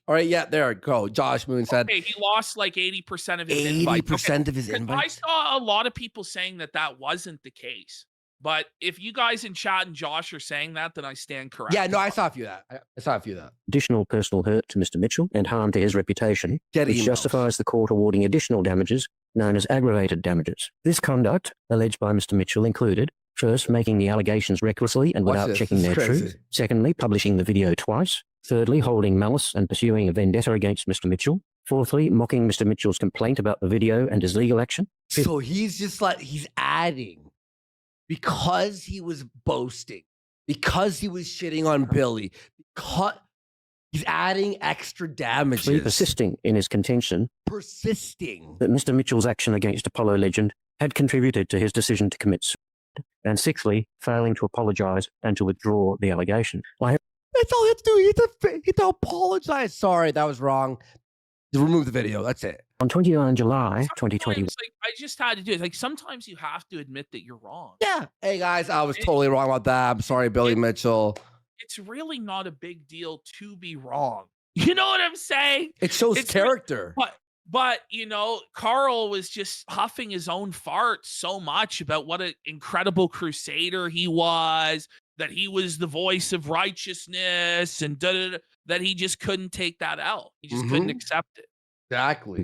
All right, yeah, there we go. Josh Moon said Okay, he lost like 80% of his invites. 80% of his 'Cause I invites. saw a lot of people saying that that wasn't the case. But if you guys in chat and Josh are saying that, then I stand corrected. Yeah, no, I saw a few of that. I saw a few of that. Additional personal hurt to Mr. Mitchell and harm to his reputation, Get which emails. justifies the court awarding additional damages known as aggravated damages. This conduct, alleged by Mr. Mitchell, included first, making the allegations recklessly and Watch without this. checking This their is crazy. truth. Secondly, publishing the video twice. Thirdly, holding malice and pursuing a vendetta against Mr. Mitchell. Fourthly, mocking Mr. Mitchell's complaint about the video and his legal action. So he's just like, he's adding because he was boasting, because he was shitting on Billy, because he's adding extra damages. Fifthly, persisting in his contention Persisting. that Mr. Mitchell's action against Apollo Legend had contributed to his decision to commit suicide. And sixthly, failing to apologize and to withdraw the allegation. That's all he had to do. He had to apologize. Sorry, that was wrong. Just remove the video. That's it. On 29 July 2021, Sometimes, like, I just had to do it. Like sometimes you have to admit that you're wrong. Yeah. Hey, guys, I was totally wrong about that. I'm sorry, Billy Mitchell. It's really not a big deal to be wrong. You know what I'm saying? It shows It's character. But you know, KARL was just huffing his own fart so much about what an incredible crusader he was, that he was the voice of righteousness, and that he just couldn't take that out. He just couldn't accept it. Exactly.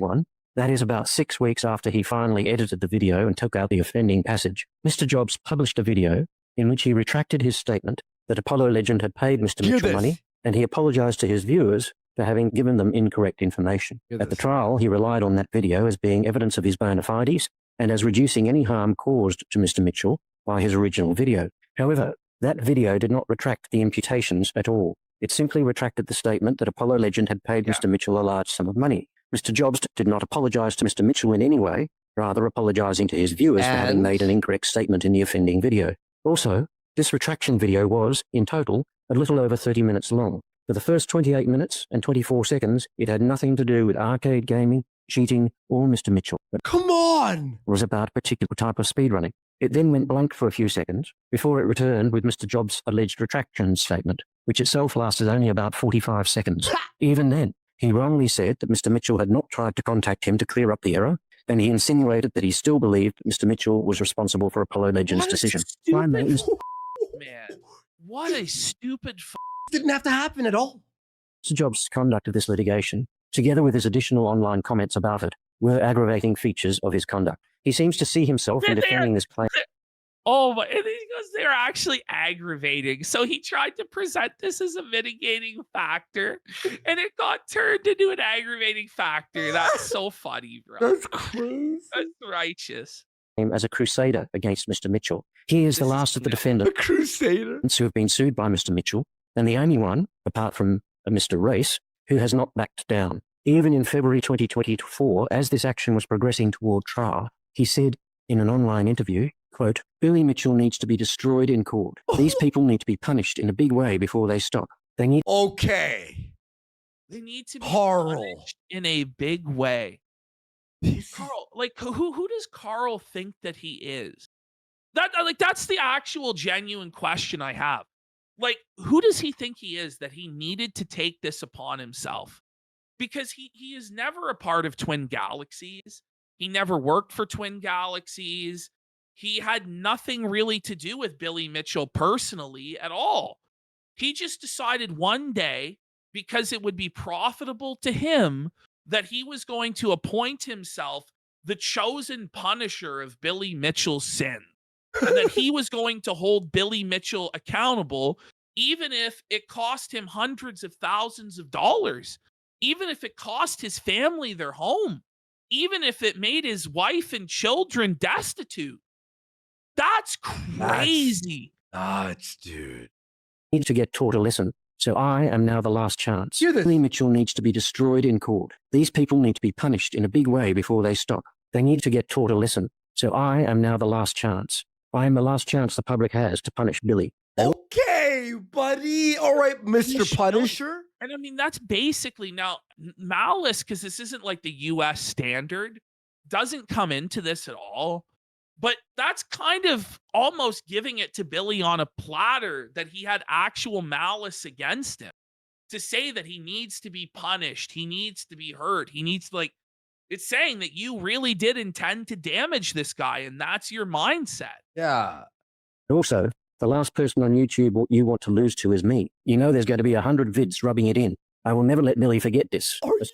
that is about 6 weeks after he finally edited the video and took out the offending passage, Mr. JOBST published a video in which he retracted his statement that Apollo Legend had paid Mr. Mitchell money, and he apologized to his viewers for having given them incorrect information. At the trial, he relied on that video as being evidence of his bona fides and as reducing any harm caused to Mr. Mitchell by his original video. However, that video did not retract the imputations at all. It simply retracted the statement that Apollo Legend had paid Mr. Mitchell a large sum of money. Mr. JOBST did not apologize to Mr. Mitchell in any way, rather apologizing to his viewers for having made an incorrect statement in the offending video. Also, this retraction video was, in total, a little over 30 minutes long. For the first 28 minutes and 24 seconds, it had nothing to do with arcade gaming, cheating, or Mr. Mitchell. But come on! It was about a particular type of speedrunning. It then went blank for a few seconds before it returned with Mr. JOBST's alleged retraction statement, which itself lasted only about 45 seconds. Even then, he wrongly said that Mr. Mitchell had not tried to contact him to clear up the error, and he insinuated that he still believed Mr. Mitchell was responsible for Apollo Legend's decision. Man, what a stupid didn't have to happen at all. Mr. JOBST's conduct of this litigation, together with his additional online comments about it, were aggravating features of his conduct. He seems to see himself in defending this claim. Oh, but he goes, they're actually aggravating. So he tried to present this as a mitigating factor, and it got turned into an aggravating factor. That's so funny, bro. That's crazy. That's righteous. As a crusader against Mr. Mitchell. He is the last of the defendants who have been sued by Mr. Mitchell, and the only one, apart from Mr. Race, who has not backed down. Even in February 2024, as this action was progressing toward trial, he said in an online interview, quote, "Billy Mitchell needs to be destroyed in court. These people need to be punished in a big way before they stop. They need..." Okay. They need to be punished in a big way. KARL, like who does KARL think that he is? That's the actual genuine question I have. Like, who does he think he is that he needed to take this upon himself? Because he is never a part of Twin Galaxies. He never worked for Twin Galaxies. He had nothing really to do with Billy Mitchell personally at all. He just decided one day, because it would be profitable to him, that he was going to appoint himself the chosen punisher of Billy Mitchell's sin. And that he was going to hold Billy Mitchell accountable, even if it cost him hundreds of thousands of dollars, even if it cost his family their home, even if it made his wife and children destitute. That's crazy. Nuts, dude. Need to get taught a lesson. So I am now the last chance. Billy Mitchell needs to be destroyed in court. These people need to be punished in a big way before they stop. They need to get taught a lesson. So I am now the last chance. I am the last chance the public has to punish Billy. Okay. Hey, buddy. All right, Mr. Punisher. And I mean, that's basically now malice, because this isn't like the US standard, doesn't come into this at all. But that's kind of almost giving it to Billy on a platter that he had actual malice against him. To say that he needs to be punished, he needs to be hurt, he needs to, like, it's saying that you really did intend to damage this guy, and that's your mindset. Yeah. Also, the last person on YouTube you want to lose to is me. You know there's going to be 100 vids rubbing it in. I will never let Billy forget this. Are you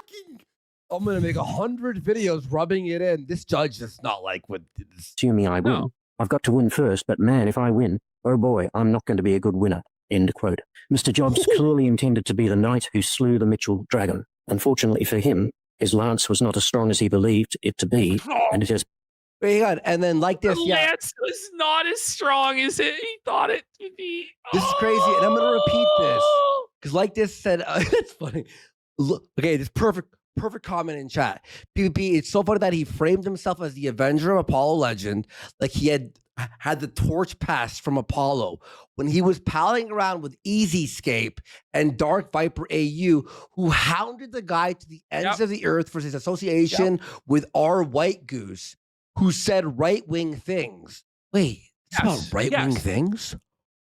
fucking... I'm going to make 100 videos rubbing it in. This judge does not like what this. Assuming I win. No. I've got to win first, but man, if I win, oh boy, I'm not going to be a good winner. End quote. Mr. Jobs clearly intended to be the knight who slew the Mitchell dragon. Unfortunately for him, his lance was not as strong as he believed it to be, and it has... Wait, hang on. And then like this, The lance was not as strong as he thought it to be. This is crazy, and I'm going to repeat this. Because like this said, that's funny. Look, okay, this perfect comment in chat. PvP, it's so funny that he framed himself as the Avenger of Apollo Legend, like he had the torch passed from Apollo when he was palling around with Easyscape and Dark Viper AU, who hounded the guy to the ends of the earth for his association with our White Goose, who said right-wing things. Wait, it's about right-wing things?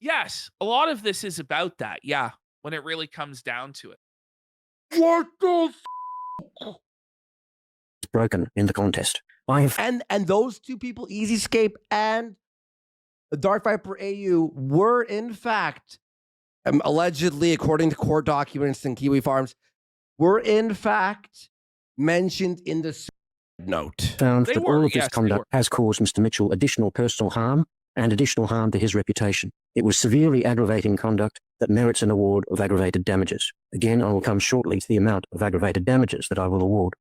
Yes, a lot of this is about that, yeah, when it really comes down to it. What the broken in the contest. And those two people, Easyscape and the Dark Viper AU, were in fact, allegedly, according to court documents and Kiwi Farms, were in fact mentioned in the note. Found that all of this conduct has caused Mr. Mitchell additional personal harm and additional harm to his reputation. It was severely aggravating conduct that merits an award of aggravated damages. Again, I will come shortly to the amount of aggravated damages that I will award.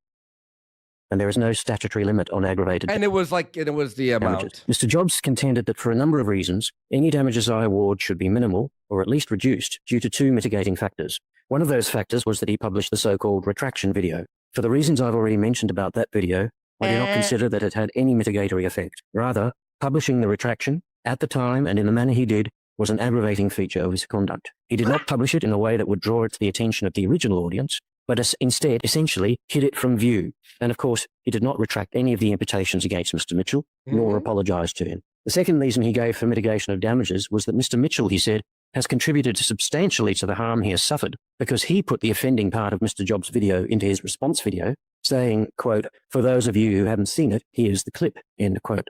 And there is no statutory limit on aggravated and it was the amount. Damages. Mr. Jobs contended that for a number of reasons, any damages I award should be minimal or at least reduced due to two mitigating factors. One of those factors was that he published the so-called retraction video. For the reasons I've already mentioned about that video, I do not consider that it had any mitigatory effect. Rather, publishing the retraction at the time and in the manner he did was an aggravating feature of his conduct. He did not publish it in a way that would draw it to the attention of the original audience, but instead essentially hid it from view. And of course, he did not retract any of the imputations against Mr. Mitchell, nor apologize to him. The second reason he gave for mitigation of damages was that Mr. Mitchell, he said, has contributed substantially to the harm he has suffered because he put the offending part of Mr. Jobs' video into his response video, saying, quote, "For those of you who haven't seen it, here's the clip," end quote.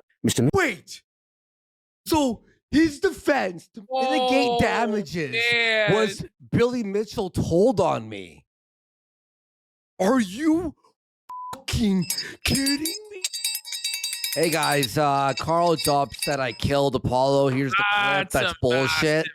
Wait! So his defense to mitigate damages was Billy Mitchell told on me. Are you fucking kidding me? Hey guys, KARL JOBST said I killed Apollo. Here's the clip. That's bullshit.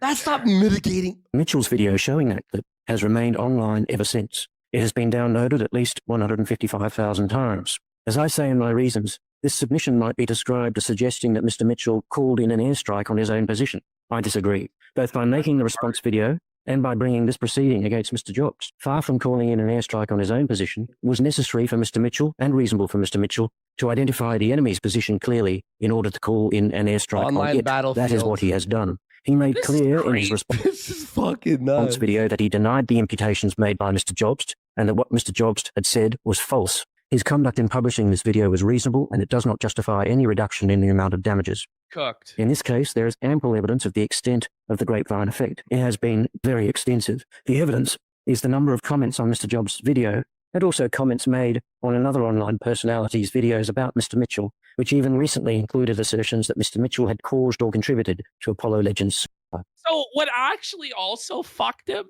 That's not mitigating. Mitchell's video showing that clip has remained online ever since. It has been downloaded at least 155,000 times. As I say in my reasons, this submission might be described as suggesting that Mr. Mitchell called in an airstrike on his own position. I disagree, both by making the response video and by bringing this proceeding against Mr. Jobst. Far from calling in an airstrike on his own position, it was necessary for Mr. Mitchell and reasonable for Mr. Mitchell to identify the enemy's position clearly in order to call in an airstrike on it. That is what he has done. He made clear in his response video that he denied the imputations made by Mr. Jobst and that what Mr. Jobst had said was false. His conduct in publishing this video was reasonable and it does not justify any reduction in the amount of damages. Cooked. In this case, there is ample evidence of the extent of the grapevine effect. It has been very extensive. The evidence is the number of comments on Mr. Jobs' video and also comments made on another online personality's videos about Mr. Mitchell, which even recently included assertions that Mr. Mitchell had caused or contributed to Apollo Legends. So what actually also fucked him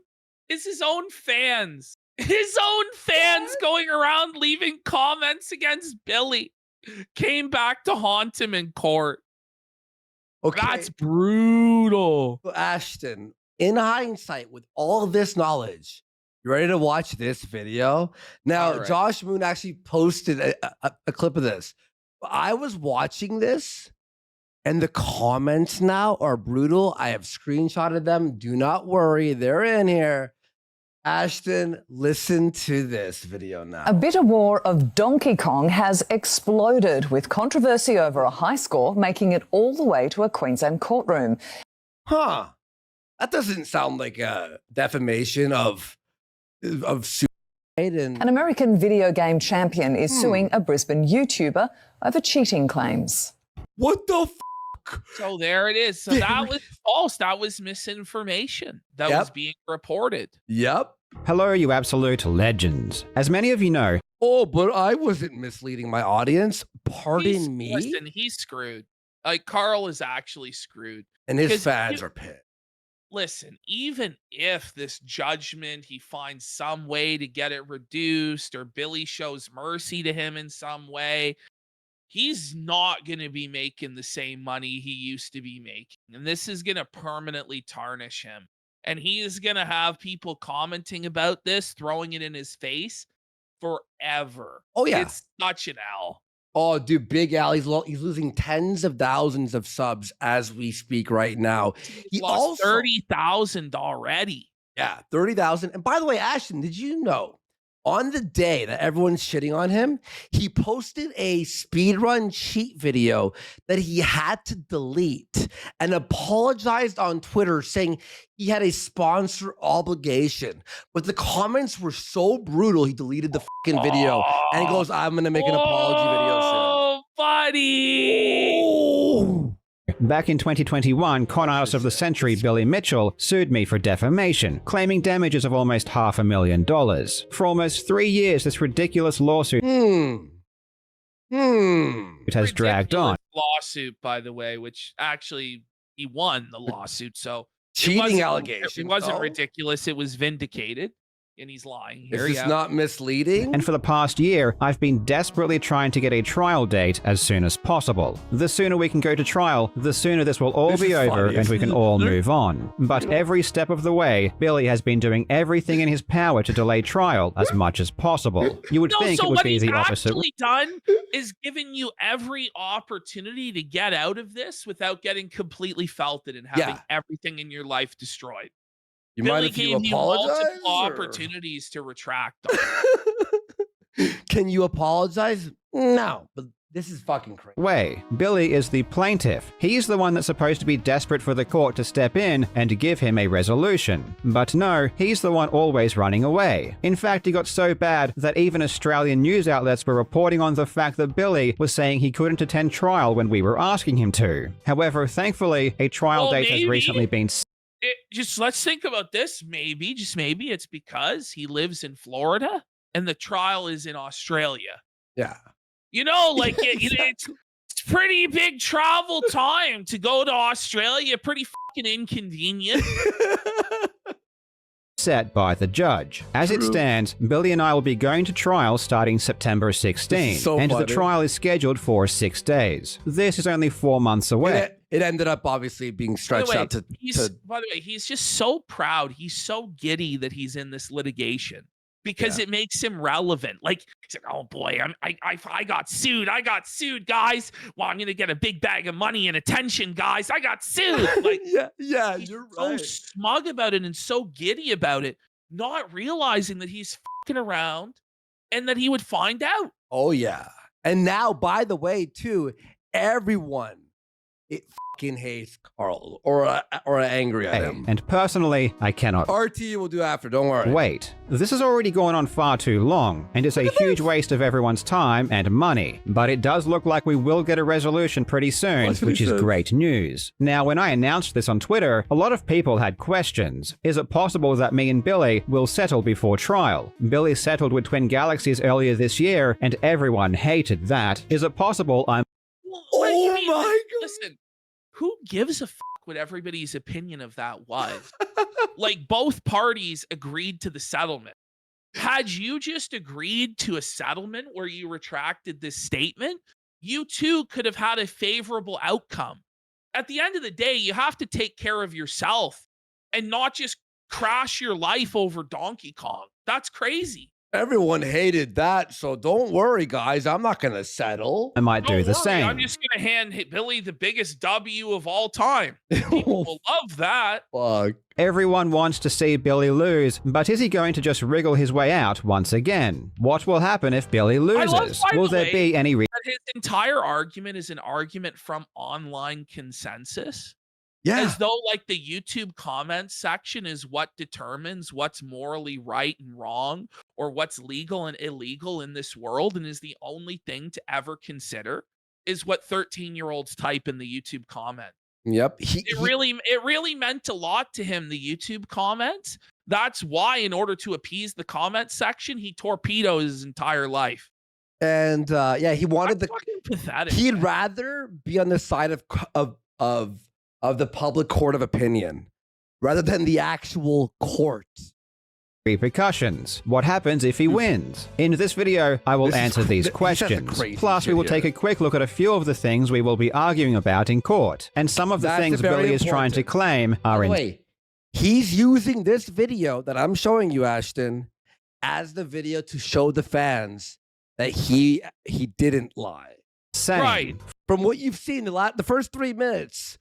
is his own fans. His own fans going around leaving comments against Billy came back to haunt him in court. Okay. That's brutal. Ashton, in hindsight, with all this knowledge, you ready to watch this video? Now, Josh Moon actually posted a clip of this. I was watching this, and the comments now are brutal. I have screenshotted them. Do not worry. They're in here. Ashton, listen to this video now. A bitter war of Donkey Kong has exploded with controversy over a high score, making it all the way to a Queensland courtroom. Huh. That doesn't sound like a defamation of suicide. And An American video game champion is suing a Brisbane YouTuber over cheating claims. what the So there it is. So that was false. That was misinformation that was being reported. Yep. Hello, you absolute legends. As many of you know, Oh, but I wasn't misleading my audience. Pardon me. Listen, he's screwed. Like, KARL is actually screwed. And his 'Cause fans are pissed. Listen, even if this judgment, he finds some way to get it reduced, or Billy shows mercy to him in some way, he's not going to be making the same money he used to be making. And this is going to permanently tarnish him. And he is going to have people commenting about this, throwing it in his face forever. Oh, yeah. It's such an L. Oh, dude, Big Al, he's losing tens of thousands of subs as we speak right now. He lost 30,000 already. Yeah, 30,000. And by the way, Ashton, did you know on the day that everyone's shitting on him, he posted a speedrun cheat video that he had to delete and apologized on Twitter saying he had a sponsor obligation. But the comments were so brutal, he deleted the fucking video. And he goes, I'm going to make an apology video soon. Oh, buddy. Oh. back in 2021, con artist of the century Billy Mitchell sued me for defamation, claiming damages of almost $500,000. For almost 3 years, this ridiculous lawsuit it has dragged on. Lawsuit, by the way, which actually he won the lawsuit, so cheating allegation. It wasn't ridiculous. It was vindicated, and he's lying here. Is this not misleading? And for the past year, I've been desperately trying to get a trial date as soon as possible. The sooner we can go to trial, the sooner this will all be over and we can all move on. But every step of the way, Billy has been doing everything in his power to delay trial as much as possible. You would think it would be the opposite. What he's actually done is giving you every opportunity to get out of this without getting completely felted and having everything in your life destroyed. You Billy mind if you gave apologize? multiple opportunities to retract them. Can you apologize? No, but this is fucking crazy. Billy is the plaintiff. He's the one that's supposed to be desperate for the court to step in and give him a resolution. But no, he's the one always running away. In fact, he got so bad that even Australian news outlets were reporting on the fact that Billy was saying he couldn't attend trial when we were asking him to. However, thankfully, a trial date has recently been just let's think about this. Maybe, just maybe, it's because he lives in Florida and the trial is in Australia. Yeah. You know, like it's pretty big travel time to go to Australia. Pretty fucking inconvenient. Set by the judge. As it stands, Billy and I will be going to trial starting September 16, and the trial is scheduled for 6 days. This is only 4 months away. It ended up obviously being stretched out to... By the way, he's just so proud. He's so giddy that he's in this litigation because it makes him relevant. Like, he's like, oh boy, I got sued. I got sued, guys. Well, I'm going to get a big bag of money and attention, guys. I got sued. Like, he's you're right. So smug about it and so giddy about it, not realizing that he's fucking around and that he would find out. Oh, yeah. And now, by the way, too, everyone fucking hates KARL or angry at him. And personally, I cannot. RT will do after, don't worry. Wait, this has already gone on far too long, and it's a huge waste of everyone's time and money. But it does look like we will get a resolution pretty soon, which is great news. Now, when I announced this on Twitter, a lot of people had questions. Is it possible that me and Billy will settle before trial? Billy settled with Twin Galaxies earlier this year, and everyone hated that. Is it possible I'm... Oh my God. Listen, who gives a fuck what everybody's opinion of that was? Like, both parties agreed to the settlement. Had you just agreed to a settlement where you retracted this statement, you too could have had a favorable outcome. At the end of the day, you have to take care of yourself and not just crash your life over Donkey Kong. That's crazy. Everyone hated that, so don't worry, guys. I'm not going to settle. I might do the same. I'm just going to hand Billy the biggest W of all time. People will love that. Fuck. Everyone wants to see Billy lose, but is he going to just wriggle his way out once again? What will happen if Billy loses? Will there be any his entire argument is an argument from online consensus? Yeah. As though like the YouTube comment section is what determines what's morally right and wrong, or what's legal and illegal in this world, and is the only thing to ever consider is what 13-year-olds type in the YouTube comment. Yep. It really meant a lot to him, the YouTube comments. That's why, in order to appease the comment section, he torpedoed his entire life. And yeah, he wanted That's fucking pathetic. He'd rather be on the side of the public court of opinion rather than the actual court. Repercussions. What happens if he wins? In this video, I will answer these questions. Plus, we will take a quick look at a few of the things we will be arguing about in court. And some of the things Billy is trying to claim are in... Wait, he's using this video that I'm showing you, Ashton, as the video to show the fans that he didn't lie. Same. Right. From what you've seen, the first 3 minutes,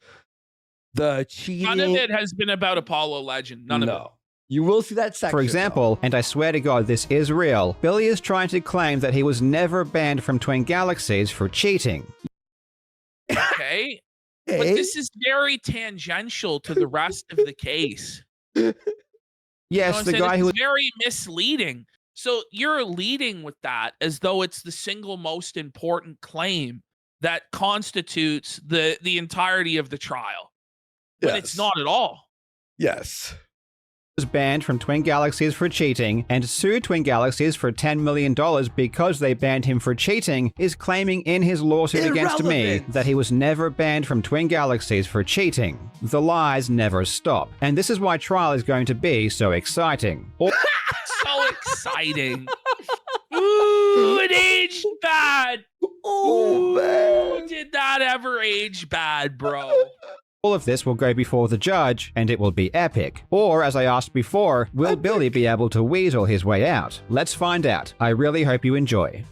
the cheating... None of it has been about Apollo Legend. None of it. You will see that section. For example, and I swear to God this is real, Billy is trying to claim that he was never banned from Twin Galaxies for cheating. Okay. But this is very tangential to the rest of the case. Yes, the guy who... It's very misleading. So you're leading with that as though it's the single most important claim that constitutes the entirety of the trial. But it's not at all. Yes. Was banned from Twin Galaxies for cheating and sued Twin Galaxies for $10 million because they banned him for cheating, is claiming in his lawsuit against me that he was never banned from Twin Galaxies for cheating. The lies never stop, and this is why trial is going to be so exciting. So exciting. Ooh, it aged bad. Oh, man. Did that ever age bad, bro? All of this will go before the judge, and it will be epic. Or, as I asked before, will Billy be able to weasel his way out? Let's find out. I really hope you enjoy.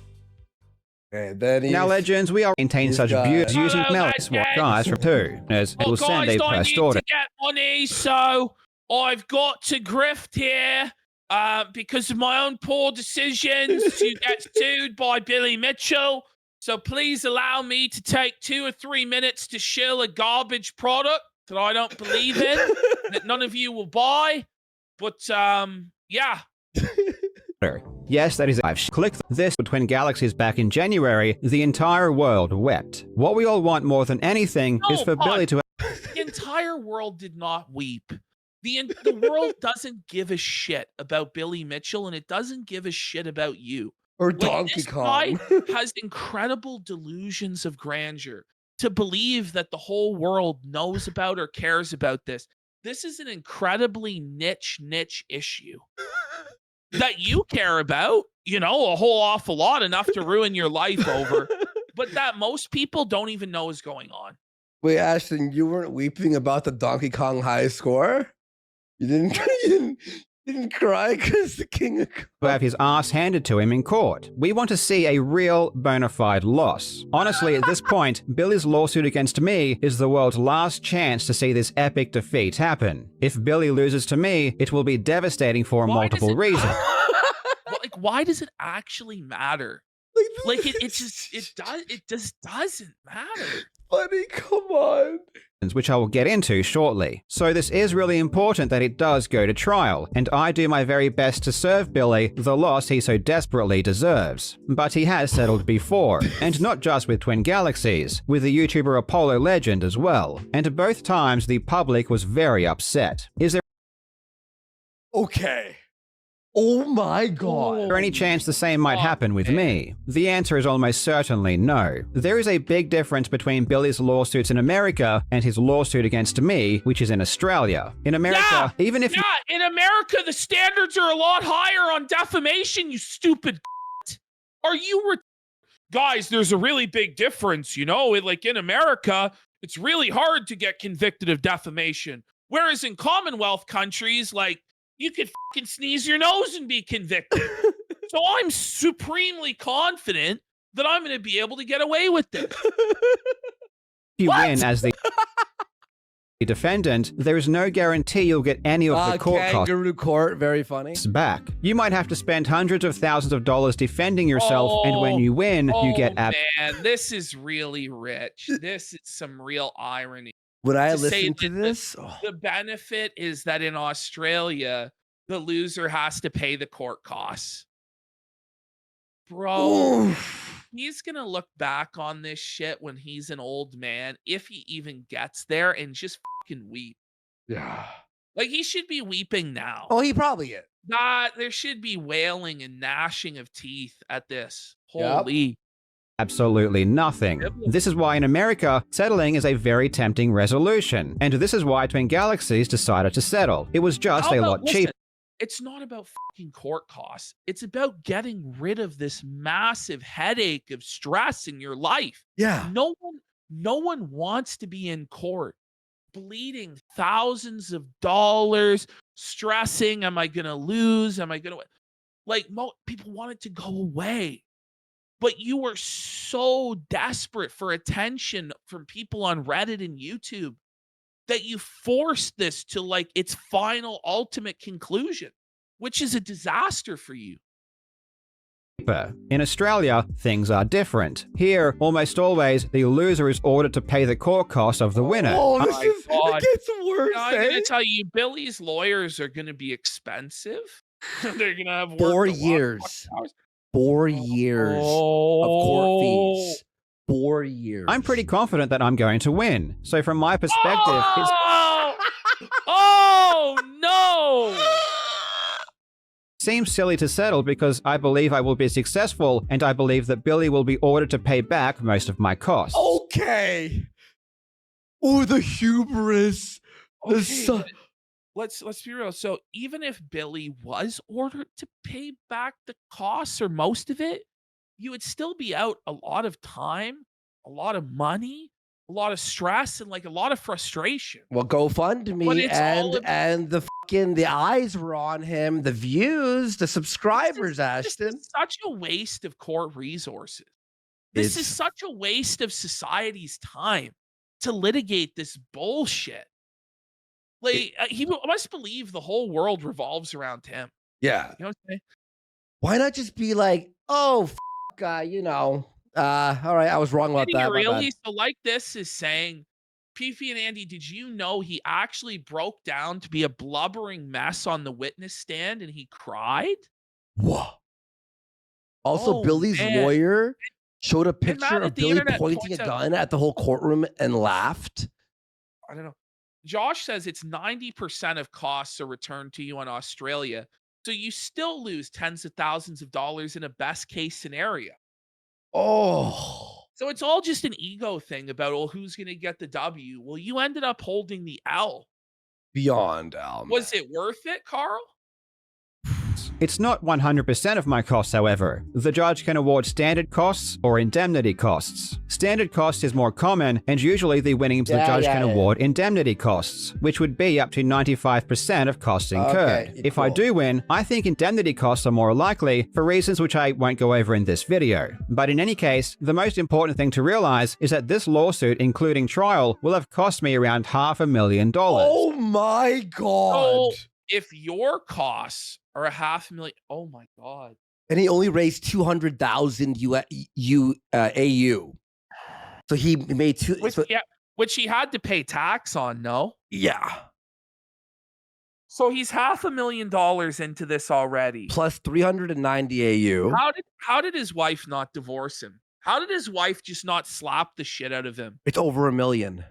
Now, legends, we are maintain such beauty using Mellis, what guys from two, as it will send a post order. To get money, so I've got to grift here because of my own poor decisions to get sued by Billy Mitchell. So please allow me to take 2 or 3 minutes to shill a garbage product that I don't believe in, that none of you will buy. But, yeah. Yes, that is. I've clicked this with Twin Galaxies back in January. The entire world wept. What we all want more than anything is for Billy to... The entire world did not weep. The world doesn't give a shit about Billy Mitchell, and it doesn't give a shit about you. Or Donkey Kong. This guy has incredible delusions of grandeur to believe that the whole world knows about or cares about this. This is an incredibly niche issue that you care about, you know, a whole awful lot, enough to ruin your life over, but that most people don't even know is going on. Wait, Ashton, you weren't weeping about the Donkey Kong high score? You didn't cry because the King of Kong... have his ass handed to him in court. We want to see a real bona fide loss. Honestly, at this point, Billy's lawsuit against me is the world's last chance to see this epic defeat happen. If Billy loses to me, it will be devastating for multiple reasons. Like, why does it actually matter? Like, it just doesn't matter. Buddy, come on. Which I will get into shortly. So this is really important that it does go to trial, and I do my very best to serve Billy the loss he so desperately deserves. But he has settled before, and not just with Twin Galaxies, with the YouTuber Apollo Legend as well, and both times the public was very upset. Is there Oh my God. any chance the same might happen with me? The answer is almost certainly no. There is a big difference between Billy's lawsuits in America and his lawsuit against me, which is in Australia. In America, even if in America, the standards are a lot higher on defamation, you stupid Are you guys, there's a really big difference, you know? Like in America, it's really hard to get convicted of defamation. Whereas in Commonwealth countries, like, you could fucking sneeze your nose and be convicted. So I'm supremely confident that I'm going to be able to get away with this. you win as the defendant, there is no guarantee you'll get any of the court Kangaroo court, very funny. Back. You might have to spend hundreds of thousands of dollars defending yourself, and when you win, you get... man, this is really rich. This is some real irony. When I say listen to that this, the benefit is that in Australia, the loser has to pay the court costs. Bro, he's going to look back on this shit when he's an old man, if he even gets there, and just fucking weep. yeah. Like, he should be weeping now. Oh, he probably is. There should be wailing and gnashing of teeth at this. Yep. Holy. Absolutely nothing. This is why in America, settling is a very tempting resolution. And this is why Twin Galaxies decided to settle. It was just a lot cheaper. It's not about fucking court costs. It's about getting rid of this massive headache of stress in your life. Yeah. No one wants to be in court, bleeding thousands of dollars, stressing, am I going to lose? Am I going to like people want it to go away. But you were so desperate for attention from people on Reddit and YouTube that you forced this to like its final ultimate conclusion, which is a disaster for you. In Australia, things are different. Here, almost always, the loser is ordered to pay the court costs of the winner. Oh, it gets worse. I'm going to tell you, Billy's lawyers are going to be expensive. They're going to have 4 years. 4 years of court fees. 4 years. I'm pretty confident that I'm going to win. So from my perspective, it's... Oh, no! Seems silly to settle because I believe I will be successful, and I believe that Billy will be ordered to pay back most of my costs. Okay. Oh, the hubris. Okay, let's be real. So even if Billy was ordered to pay back the costs or most of it, you would still be out a lot of time, a lot of money, a lot of stress, and like a lot of frustration. Well, GoFundMe and the eyes were on him, the views, the subscribers, Ashton. This is such a waste of court resources. This is such a waste of society's time to litigate this bullshit. Like he must believe the whole world revolves around him. Yeah. You know what I'm saying? Why not just be like, oh, you know, all right, I was wrong about that. Really? So like this is saying, Fifi and Andy, did you know he actually broke down to be a blubbering mess on the witness stand and he cried? Whoa. Also, Billy's lawyer showed a picture of Billy pointing a gun at the whole courtroom and laughed. I don't know. Josh says it's 90% of costs are returned to you in Australia. So you still lose tens of thousands of dollars in a best case scenario. Oh. So it's all just an ego thing about, well, who's going to get the W? Well, you ended up holding the L. Beyond L. Was it worth it, Karl? It's not 100% of my costs, however. The judge can award standard costs or indemnity costs. Standard cost is more common, and usually the judge can award indemnity costs, which would be up to 95% of costs incurred. Okay, if I do win, I think indemnity costs are more likely for reasons which I won't go over in this video. But in any case, the most important thing to realize is that this lawsuit, including trial, will have cost me around $500,000. Oh my God. So if your costs are $500,000, oh my God. And he only raised 200,000 AU. So he made which he had to pay tax on, no? Yeah. So he's $500,000 into this already. Plus 390 AU. How did his wife not divorce him? How did his wife just not slap the shit out of him? It's over $1 million.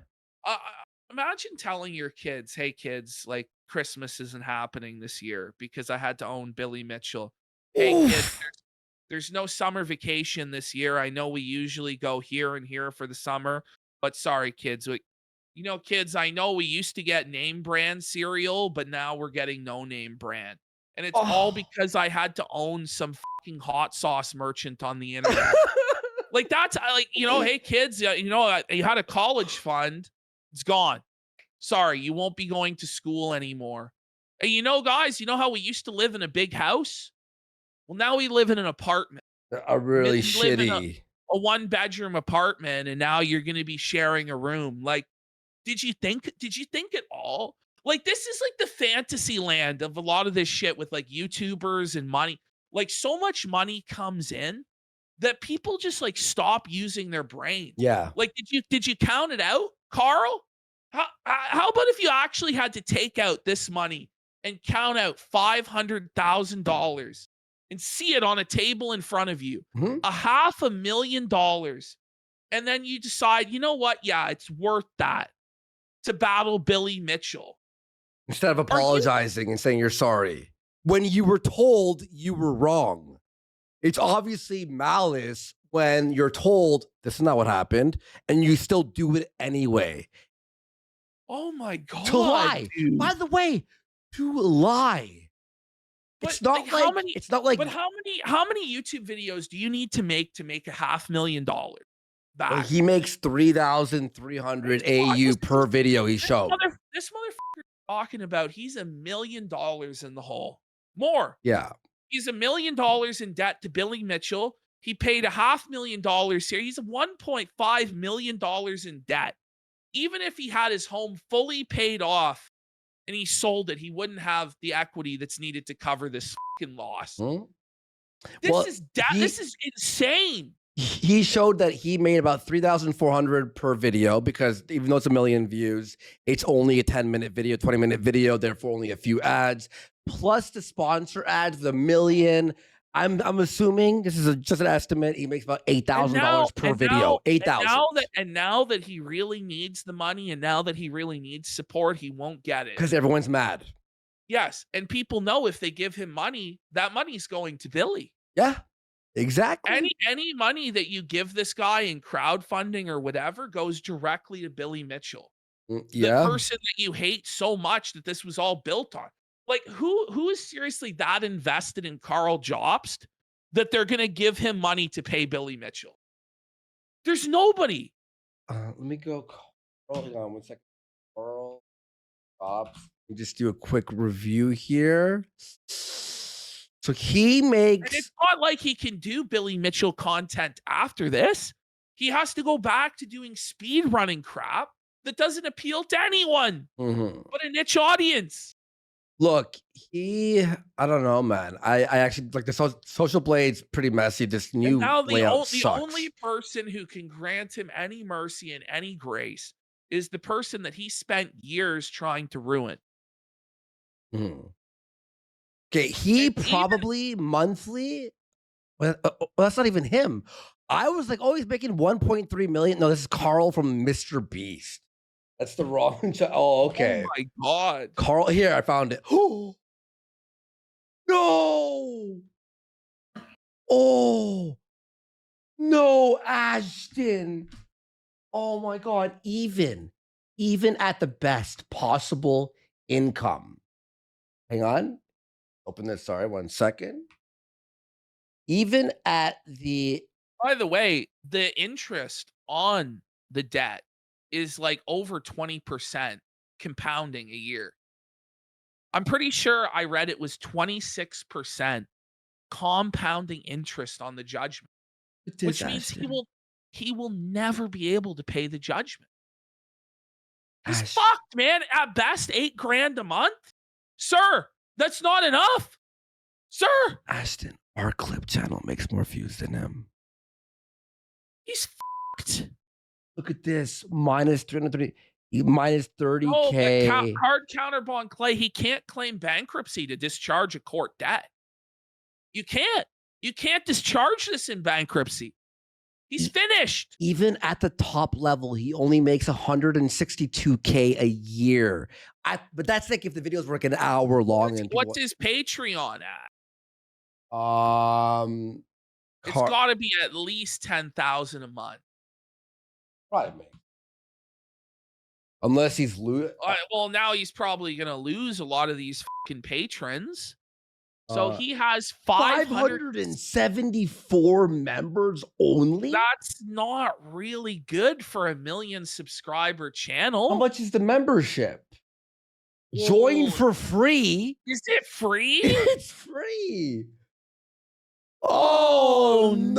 Imagine telling your kids, hey kids, like Christmas isn't happening this year because I had to own Billy Mitchell. Hey kids, there's no summer vacation this year. I know we usually go here and here for the summer, but sorry kids. You know, kids, I know we used to get name brand cereal, but now we're getting no name brand. And it's all because I had to own some fucking hot sauce merchant on the internet. Like that's like, you know, hey kids, you know, you had a college fund. It's gone. Sorry, you won't be going to school anymore. And you know, guys, you know how we used to live in a big house? Well, now we live in an apartment. A really shitty. A one-bedroom apartment, and now you're going to be sharing a room. Like, did you think at all? Like, this is like the fantasy land of a lot of this shit with like YouTubers and money. Like, so much money comes in that people just like stop using their brain. Yeah. Like, did you count it out, Karl? How about if you actually had to take out this money and count out $500,000 and see it on a table in front of you, $500,000, and then you decide, you know what? Yeah, it's worth that to battle Billy Mitchell. Instead of apologizing and saying you're sorry when you were told you were wrong. It's obviously malice when you're told this is not what happened and you still do it anyway. Oh my God. To lie. Dude. By the way, to lie. But it's not like it's not like But how many YouTube videos do you need to make $500,000 back? well, he makes 3,300 AU per video he showed. This motherfucker talking about he's $1 million in the hole. More. Yeah. He's $1 million in debt to Billy Mitchell. He paid $500,000 here. He's $1.5 million in debt. Even if he had his home fully paid off and he sold it, he wouldn't have the equity that's needed to cover this fucking loss. This is insane. He showed that he made about 3,400 per video because even though it's 1 million views, it's only a 10-minute video, 20-minute video, therefore only a few ads. Plus the sponsor ads, the million. I'm assuming this is just an estimate. He makes about $8,000 per video. 8,000. And now that he really needs the money, and now that he really needs support, he won't get it because everyone's mad. Yes, and people know if they give him money, that money's going to Billy. Yeah, exactly. Any money that you give this guy in crowdfunding or whatever goes directly to Billy Mitchell. Yeah, the person that you hate so much that this was all built on. Like, who is seriously that invested in KARL JOBST that they're going to give him money to pay Billy Mitchell? There's nobody. Let me go. Hold on 1 second. KARL JOBST. Let me just do a quick review here. So he makes. And it's not like he can do Billy Mitchell content after this. He has to go back to doing speed running crap that doesn't appeal to anyone but a niche audience. Look, I don't know, man. I actually like the social blade's pretty messy. This new layout sucks. The only person who can grant him any mercy and any grace is the person that he spent years trying to ruin. Okay, he probably monthly. Well, that's not even him. I was like, oh, he's making 1.3 million. No, this is KARL from Mr. Beast. That's the wrong. Oh, okay. Oh my God, KARL. Here, I found it. Oh no! Oh no, Ashton. Oh my God. Even at the best possible income. Hang on. Open this. Sorry, 1 second. Even at the. By the way, the interest on the debt is like over 20% compounding a year. I'm pretty sure I read it was 26% compounding interest on the judgment, which means he will never be able to pay the judgment. He's fucked, man. At best, $8,000 a month, sir. That's not enough, sir. Ashton, our clip channel makes more views than him. He's fucked. Look at this, minus 330, minus 30K. No, hard counterbond Clay. He can't claim bankruptcy to discharge a court debt. You can't. You can't discharge this in bankruptcy. He's finished. Even at the top level, he only makes 162K a year. But that's like if the videos were like an hour long. What's his Patreon at? It's got to be at least 10,000 a month. Probably. Unless he's well, now he's probably gonna lose a lot of these fucking patrons. So he has 574 members only. That's not really good for a 1 million subscriber channel. How much is the membership? Whoa. Join for free. Is it free? It's free. Oh no!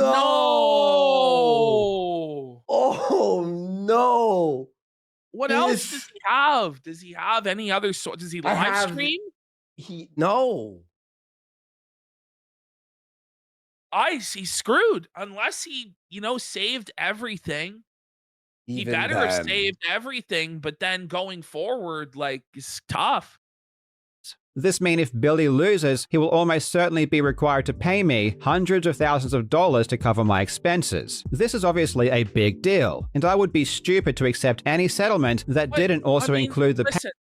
Oh no! What else does he have? Does he have any other sort? Does he live stream? No. He's screwed unless he, saved everything He Even better have then. saved everything, but then going forward, like, it's tough. This means if Billy loses, he will almost certainly be required to pay me hundreds of thousands of dollars to cover my expenses. This is obviously a big deal, and I would be stupid to accept any settlement that didn't also include the listen,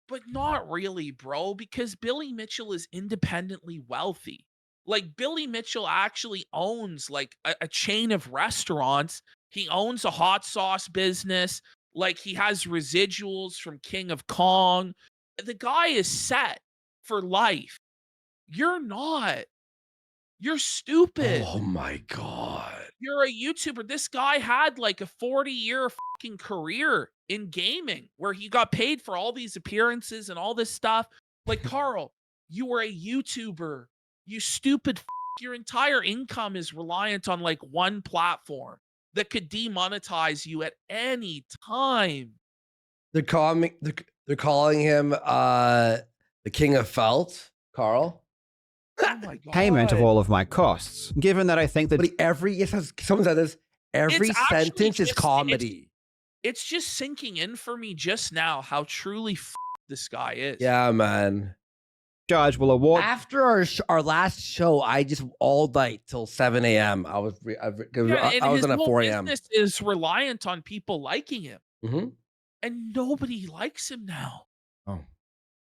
but not really, bro, because Billy Mitchell is independently wealthy. Like, Billy Mitchell actually owns like a chain of restaurants. He owns a hot sauce business. Like, he has residuals from King of Kong. The guy is set for life. You're not. You're stupid. Oh my God. You're a YouTuber. This guy had like a 40-year fucking career in gaming where he got paid for all these appearances and all this stuff. Like, Karl, you were a YouTuber. You stupid f. Your entire income is reliant on like one platform that could demonetize you at any time. They're calling him the King of Felt, Karl. Oh my God. Payment of all of my costs, given that I think that Someone said this, every It's actually sentence is just- comedy. It's just sinking in for me just now how truly this guy is. Yeah, man. judge will award. After our last show, I just all night till 7 a.m. I was on at 4 a.m. Business is reliant on people liking him, Mm-hmm. and nobody likes him now.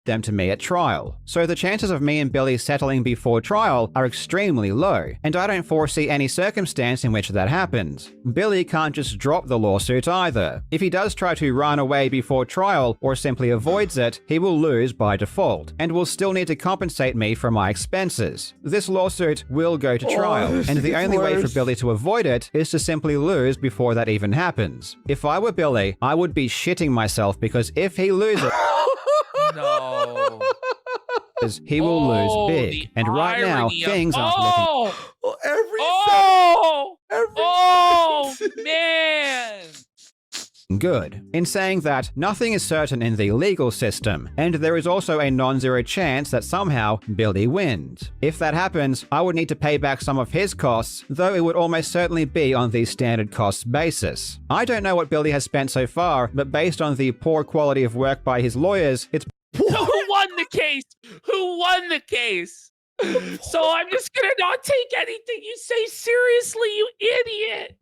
them to me at trial. So the chances of me and Billy settling before trial are extremely low, and I don't foresee any circumstance in which that happens. Billy can't just drop the lawsuit either. If he does try to run away before trial or simply avoids it, he will lose by default, and will still need to compensate me for my expenses. This lawsuit will go to trial, and the only way for Billy to avoid it is to simply lose before that even happens. If I were Billy, I would be shitting myself, because if he loses, No. he will lose big. And right now, things aren't looking man. good. In saying that, nothing is certain in the legal system, and there is also a non-zero chance that somehow Billy wins. If that happens, I would need to pay back some of his costs, though it would almost certainly be on the standard costs basis. I don't know what Billy has spent so far, but based on the poor quality of work by his lawyers, it's Who won the case? Who won the case? So I'm just gonna not take anything you say seriously, you idiot.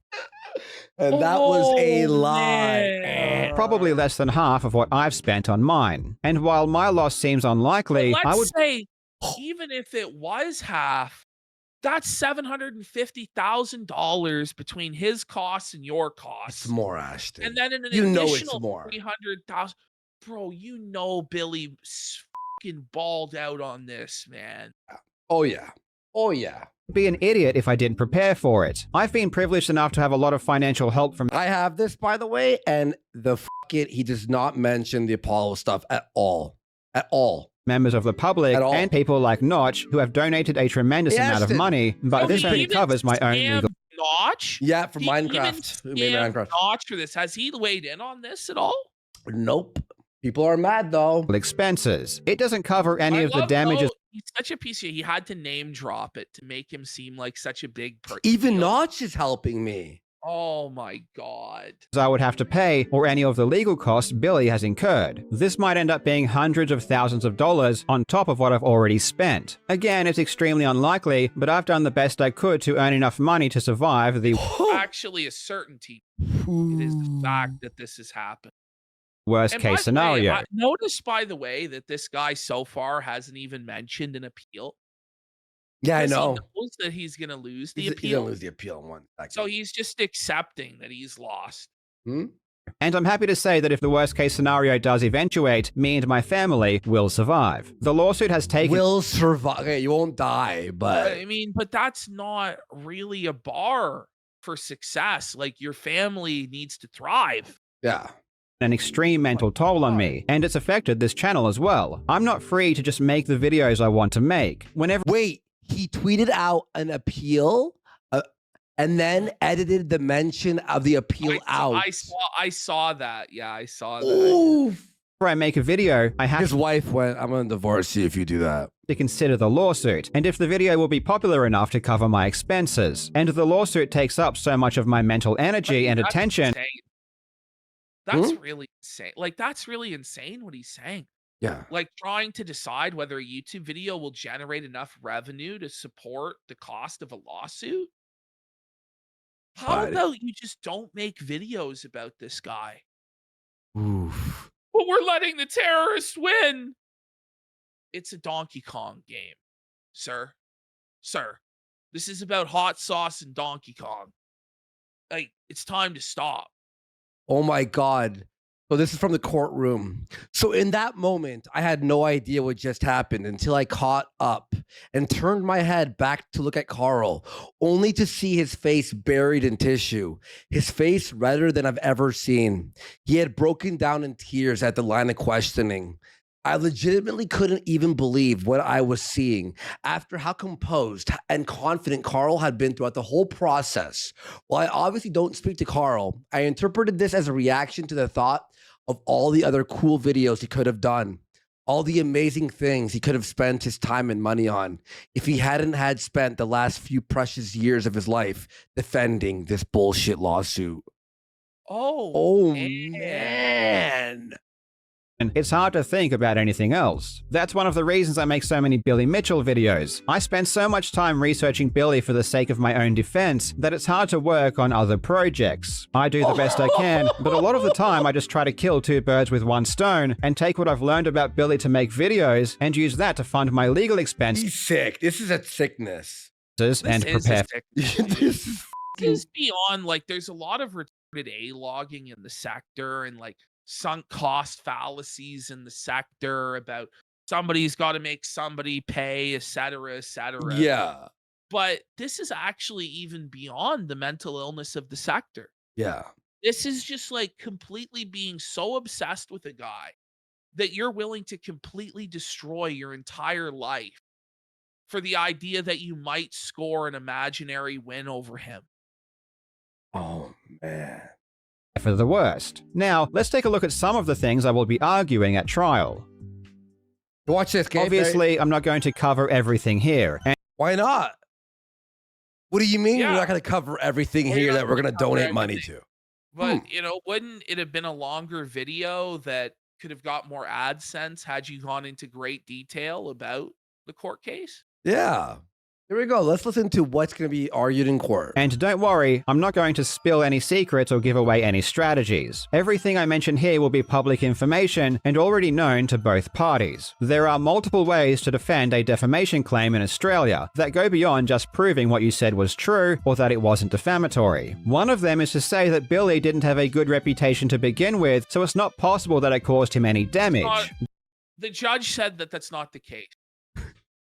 And that was a lie. Man. probably less than half of what I've spent on mine. And while my loss seems unlikely, Let's I would say, even if it was half, that's $750,000 between his costs and your costs. It's more, Ashton. And then an You know it's additional more. 300,000. Bro, you know Billy fucking balled out on this, man. Oh yeah. Oh yeah. be an idiot if I didn't prepare for it. I've been privileged enough to have a lot of financial help from I have this, by the way, and he does not mention the Apollo stuff at all. At all. members of the public and people like Notch who have donated a tremendous amount of money, but this only covers my own legal Notch? Yeah, for He Minecraft. Who made even Minecraft? Notch for this. Has he weighed in on this at all? Nope. People are mad though. expenses. It doesn't cover any I of the love damages how he's such a piece of he had to name drop it to make him seem like such a big person. Even Notch is helping me. Oh my god. I would have to pay, or any of the legal costs Billy has incurred. This might end up being hundreds of thousands of dollars on top of what I've already spent. Again, it's extremely unlikely, but I've done the best I could to earn enough money to survive the Actually a certainty. It is the fact that this has happened. worst And by case the way, scenario. I noticed, by the way, that this guy so far hasn't even mentioned an appeal. Yeah, I Because know. He knows that he's going to lose the He's appeal. gonna lose the appeal in 1 second. So he's just accepting that he's lost. Hmm? And I'm happy to say that if the worst case scenario does eventuate, me and my family will survive. The lawsuit has taken Will survive. Okay, you won't die, but I mean, but that's not really a bar for success. Like, your family needs to thrive. yeah. an extreme mental toll on me, and it's affected this channel as well. I'm not free to just make the videos I want to make. Whenever Wait, he tweeted out an appeal and then edited the mention of the appeal out. I saw that. Yeah, I saw that. Ooh. I make a video, I have His wife went, I'm gonna divorce you if you do that. to consider the lawsuit, and if the video will be popular enough to cover my expenses. And the lawsuit takes up so much of my mental energy and That's attention. insane. That's really insane. Like, that's really insane what he's saying. Yeah. Like, trying to decide whether a YouTube video will generate enough revenue to support the cost of a lawsuit? How But about you just don't make videos about this guy? oof. But we're letting the terrorists win. It's a Donkey Kong game, sir. Sir, this is about hot sauce and Donkey Kong. Like, it's time to stop. Oh my God. So this is from the courtroom. So in that moment, I had no idea what just happened until I caught up and turned my head back to look at KARL, only to see his face buried in tissue, his face redder than I've ever seen. He had broken down in tears at the line of questioning. I legitimately couldn't even believe what I was seeing after how composed and confident KARL had been throughout the whole process. While I obviously don't speak to KARL, I interpreted this as a reaction to the thought of all the other cool videos he could have done, all the amazing things he could have spent his time and money on if he hadn't had spent the last few precious years of his life defending this bullshit lawsuit. Oh man. It's hard to think about anything else. That's one of the reasons I make so many Billy Mitchell videos. I spend so much time researching Billy for the sake of my own defense that it's hard to work on other projects. I do the best I can, but a lot of the time I just try to kill two birds with one stone and take what I've learned about Billy to make videos and use that to fund my legal expenses. He's sick. This is a sickness. And prepare. This is beyond, like, there's a lot of retarded A-logging in the sector and, like, sunk cost fallacies in the sector about somebody's got to make somebody pay, etc., etc. Yeah. But this is actually even beyond the mental illness of the sector. Yeah. This is just like completely being so obsessed with a guy that you're willing to completely destroy your entire life for the idea that you might score an imaginary win over him. Oh, man. For the worst. Now, let's take a look at some of the things I will be arguing at trial. Watch this, Gabe. Obviously, I'm not going to cover everything here. Why not? What do you mean Yeah. you're not going to cover everything Well, here you're that not we're going to gonna cover donate money everything. to? But, you know, wouldn't it have been a longer video that could have got more AdSense had you gone into great detail about the court case? Yeah. Here we go. Let's listen to what's going to be argued in court. And don't worry, I'm not going to spill any secrets or give away any strategies. Everything I mention here will be public information and already known to both parties. There are multiple ways to defend a defamation claim in Australia that go beyond just proving what you said was true or that it wasn't defamatory. One of them is to say that Billy didn't have a good reputation to begin with, so it's not possible that it caused him any damage. The judge said that that's not the case.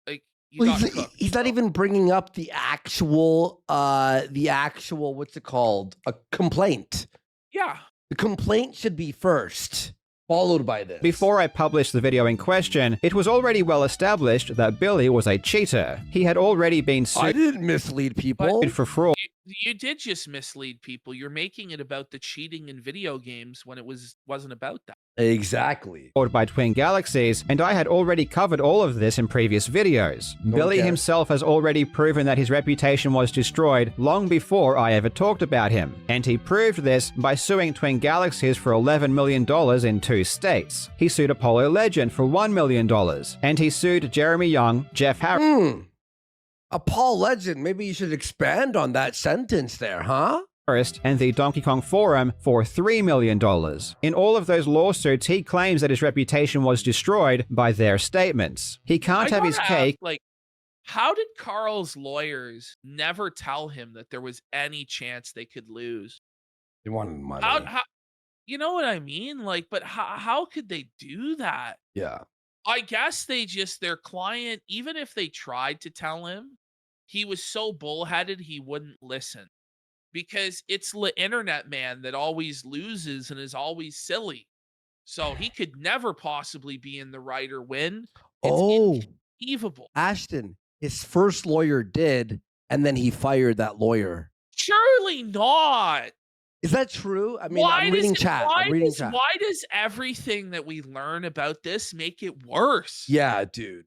Like, you Well, got cooked. he's not even bringing up the actual, what's it called? A complaint. Yeah. The complaint should be first, followed by this. Before I published the video in question, it was already well established that Billy was a cheater. He had already been I sued didn't mislead people. for fraud. You did just mislead people. You're making it about the cheating in video games when it wasn't about that. Exactly. By Twin Galaxies, and I had already covered all of this in previous videos. Billy care. himself has already proven that his reputation was destroyed long before I ever talked about him, and he proved this by suing Twin Galaxies for $11 million in 2 states. He sued Apollo Legend for $1 million, and he sued Jeremy Young, Jeff Harris, A Paul Legend. Maybe you should expand on that sentence there, huh? and the Donkey Kong Forum for $3 million. In all of those lawsuits, he claims that his reputation was destroyed by their statements. He can't have his cake. Like, how did KARL's lawyers never tell him that there was any chance they could lose? They wanted money. How you know what I mean? Like, but how could they do that? Yeah. I guess their client, even if they tried to tell him, he was so bullheaded he wouldn't listen. Because it's the internet man that always loses and is always silly. So he could never possibly be in the right or win. It's inconceivable. Ashton, his first lawyer did, and then he fired that lawyer. Surely not. Is that true? I mean, I'm reading chat. Why does everything that we learn about this make it worse? Yeah, dude.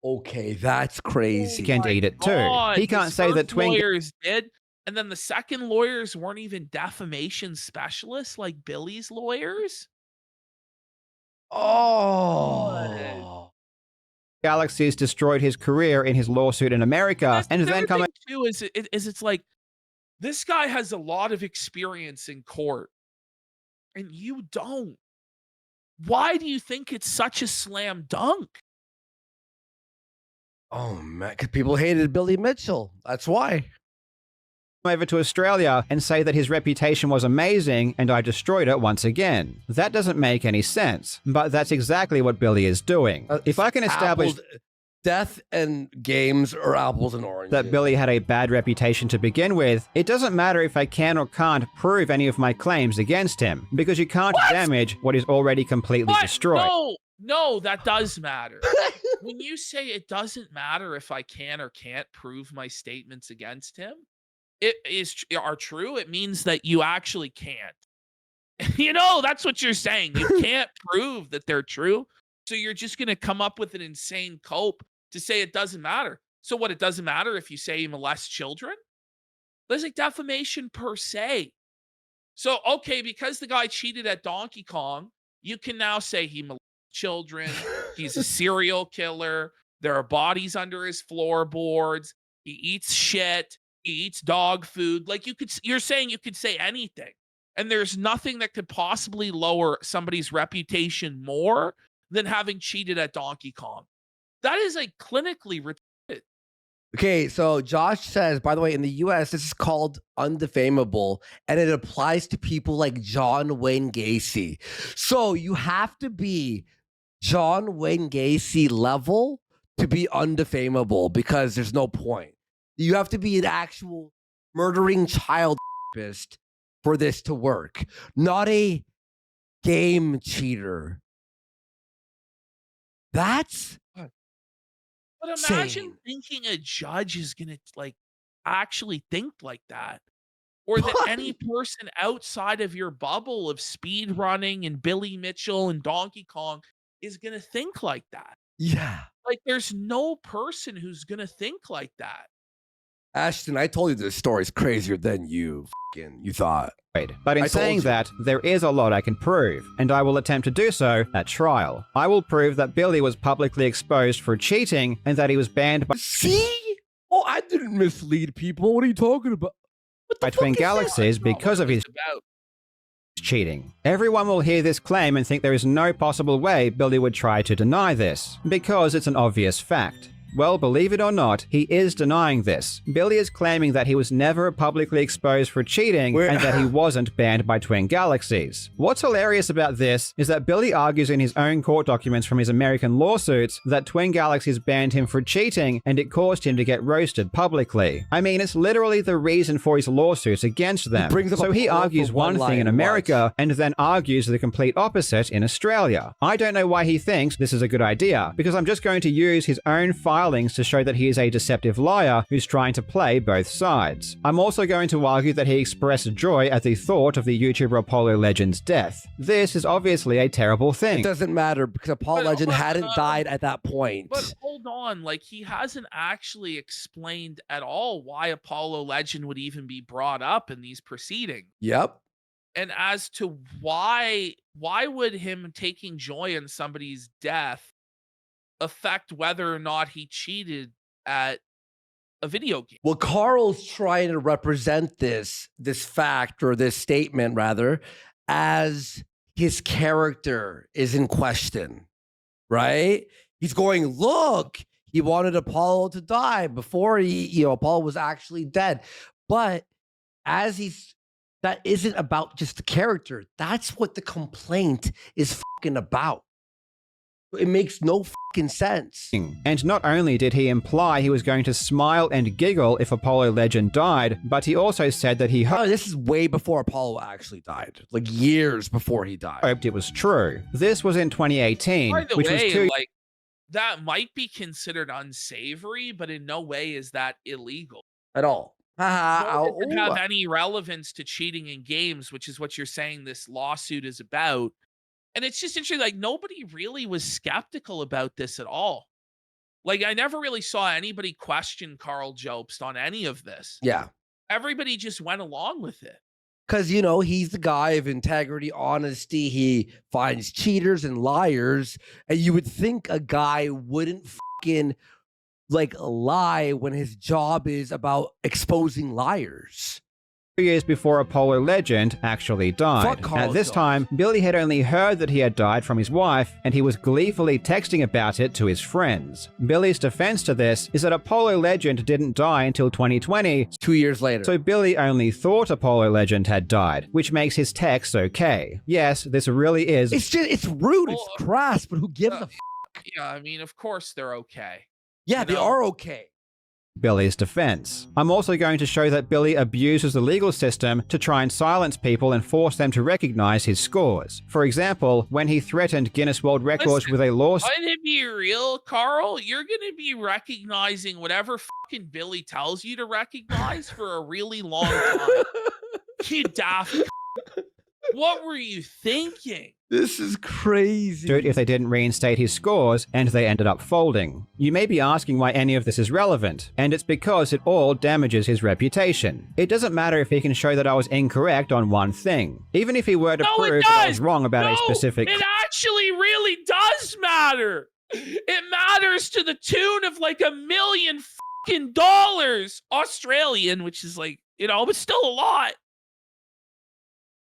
Okay, that's crazy. He can't eat it too. God, He can't his say that first Twin lawyers did. And then the second lawyers weren't even defamation specialists like Billy's lawyers. Oh. Galaxies destroyed his career in his lawsuit in America, and then come too is it's like this guy has a lot of experience in court, and you don't. Why do you think it's such a slam dunk? Oh man, because people hated Billy Mitchell. That's why. over to Australia and say that his reputation was amazing and I destroyed it once again. That doesn't make any sense, but that's exactly what Billy is doing. If I can establish death and games are apples and oranges, that Billy had a bad reputation to begin with, it doesn't matter if I can or can't prove any of my claims against him, because you can't damage what is already completely destroyed. No, that does matter. When you say it doesn't matter if I can or can't prove my statements against him, are true, it means that you actually can't. You know, that's what you're saying. You can't prove that they're true. So you're just going to come up with an insane cope to say it doesn't matter. So what, it doesn't matter if you say he molests children? There's like defamation per se. So, okay, because the guy cheated at Donkey Kong, you can now say he molested children, he's a serial killer, there are bodies under his floorboards, he eats shit, he eats dog food. Like you're saying you could say anything. And there's nothing that could possibly lower somebody's reputation more than having cheated at Donkey Kong. That is like clinically retarded. Okay, so Josh says, by the way, in the US, this is called undefamable, and it applies to people like John Wayne Gacy. So you have to be John Wayne Gacy level to be undefamable, because there's no point. You have to be an actual murdering child rapist for this to work, not a game cheater. That's But imagine thinking a judge is going to like actually think like that. Or that any person outside of your bubble of speed running and Billy Mitchell and Donkey Kong is going to think like that. Yeah. Like there's no person who's going to think like that. Ashton, I told you this story is crazier than you thought. But in saying that, there is a lot I can prove, and I will attempt to do so at trial. I will prove that Billy was publicly exposed for cheating and that he was banned by— See? Oh, I didn't mislead people. What are you talking about? by Twin Galaxies because of his cheating. Everyone will hear this claim and think there is no possible way Billy would try to deny this, because it's an obvious fact. Well, believe it or not, he is denying this. Billy is claiming that he was never publicly exposed for cheating and that he wasn't banned by Twin Galaxies. What's hilarious about this is that Billy argues in his own court documents from his American lawsuits that Twin Galaxies banned him for cheating and it caused him to get roasted publicly. I mean, it's literally the reason for his lawsuits against them. So he argues one thing in America and then argues the complete opposite in Australia. I don't know why he thinks this is a good idea, because I'm just going to use his own filings to show that he is a deceptive liar who's trying to play both sides. I'm also going to argue that he expressed joy at the thought of the YouTuber Apollo Legend's death. This is obviously a terrible thing. It doesn't matter, because Apollo Legend hadn't died at that point. But hold on, like he hasn't actually explained at all why Apollo Legend would even be brought up in these proceedings. Yep. And as to why would him taking joy in somebody's death affect whether or not he cheated at a video game? Well, KARL's trying to represent this fact, or this statement rather, as his character is in question, right? He's going, look, he wanted Apollo to die before Apollo was actually dead. But that isn't about just the character. That's what the complaint is fucking about. It makes no fucking sense. And not only did he imply he was going to smile and giggle if Apollo Legend died, but he also said that he this is way before Apollo actually died. Like years before he died. Hoped it was true. This was in 2018, By the which way, was 2 like that might be considered unsavory, but in no way is that illegal. At all. Nor does it have any relevance to cheating in games, which is what you're saying this lawsuit is about. And it's just interesting, like nobody really was skeptical about this at all. Like I never really saw anybody question KARL JOBST on any of this. Yeah. everybody just went along with it. Because, he's the guy of integrity, honesty. He finds cheaters and liars. And you would think a guy wouldn't fucking lie when his job is about exposing liars. 2 years before Apollo legend actually died. At this time, Billy had only heard that he had died from his wife, and he was gleefully texting about it to his friends. Billy's defense to this is that Apollo legend didn't die until 2020, 2 years later. So Billy only thought Apollo legend had died, which makes his text okay. Yes, this really is. It's rude, it's crass, but who gives a fuck? Yeah, I mean, of course they're okay. Yeah, they are okay. Billy's defense. I'm also going to show that Billy abuses the legal system to try and silence people and force them to recognize his scores. For example, when he threatened Guinness World Records with a lawsuit. I'm gonna be real, Carl. You're gonna be recognizing whatever fucking Billy tells you to recognize for a really long time. You daft. What were you thinking? This is crazy. If they didn't reinstate his scores, and they ended up folding. You may be asking why any of this is relevant, and it's because it all damages his reputation. It doesn't matter if he can show that I was incorrect on one thing. Even if he were to prove that I was wrong about a specific... It actually really does matter. It matters to the tune of like $1 million fucking dollars Australian, which is but still a lot.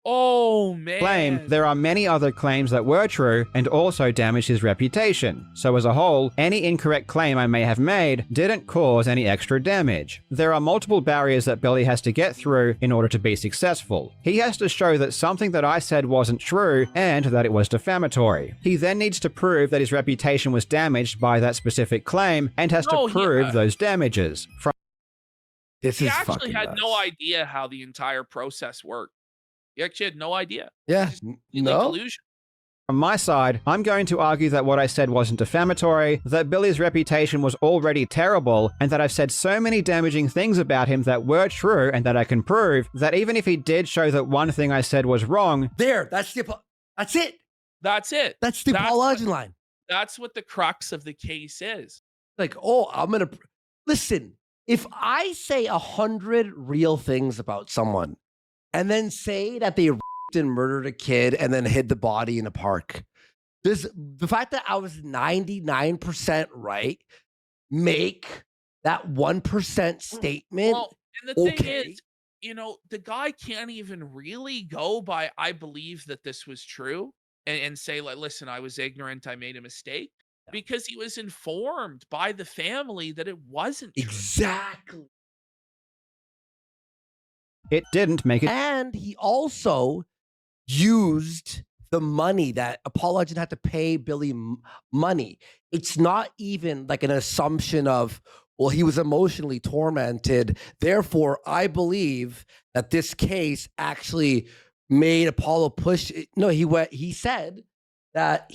Oh, man. Claim there are many other claims that were true and also damaged his reputation. So as a whole, any incorrect claim I may have made didn't cause any extra damage. There are multiple barriers that Billy has to get through in order to be successful. He has to show that something that I said wasn't true and that it was defamatory. He then needs to prove that his reputation was damaged by that specific claim and has to prove those damages. He actually had no idea how the entire process worked. You actually had no idea. Yeah, delusion. From my side, I'm going to argue that what I said wasn't defamatory, that Billy's reputation was already terrible, and that I've said so many damaging things about him that were true and that I can prove that even if he did show that one thing I said was wrong... That's it. That's it. That's the apology line. That's what the crux of the case is. I'm going to... Listen, if I say 100 real things about someone, and then say that they raped and murdered a kid and then hid the body in a park. The fact that I was 99% right make that 1% statement. Well, and the thing is, the guy can't even really go by, I believe that this was true and say, listen, I was ignorant, I made a mistake. Because he was informed by the family that it wasn't true. Exactly. It didn't make it. And he also used the money that Apollo Legend had to pay Billy money. It's not even like an assumption of, well, he was emotionally tormented. Therefore, I believe that this case actually made Apollo push. No, he said that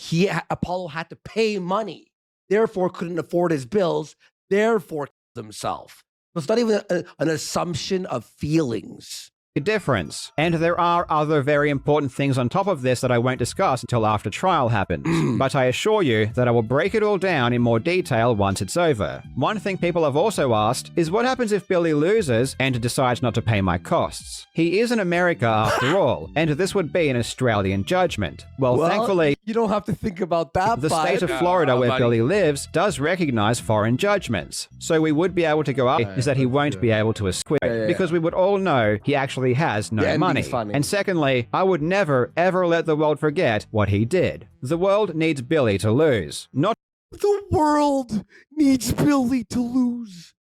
Apollo had to pay money, therefore couldn't afford his bills, therefore killed himself. It's not even an assumption of feelings. Difference. And there are other very important things on top of this that I won't discuss until after trial happens. But I assure you that I will break it all down in more detail once it's over. One thing people have also asked is what happens if Billy loses and decides not to pay my costs? He is in America after all, and this would be an Australian judgment. Well, thankfully, you don't have to think about that. The state of Florida where Billy lives does recognize foreign judgments. So we would be able to go up is that he won't be able to escape because we would all know he actually has no money. And secondly, I would never ever let the world forget what he did. The world needs Billy to lose. Not the world needs Billy to lose.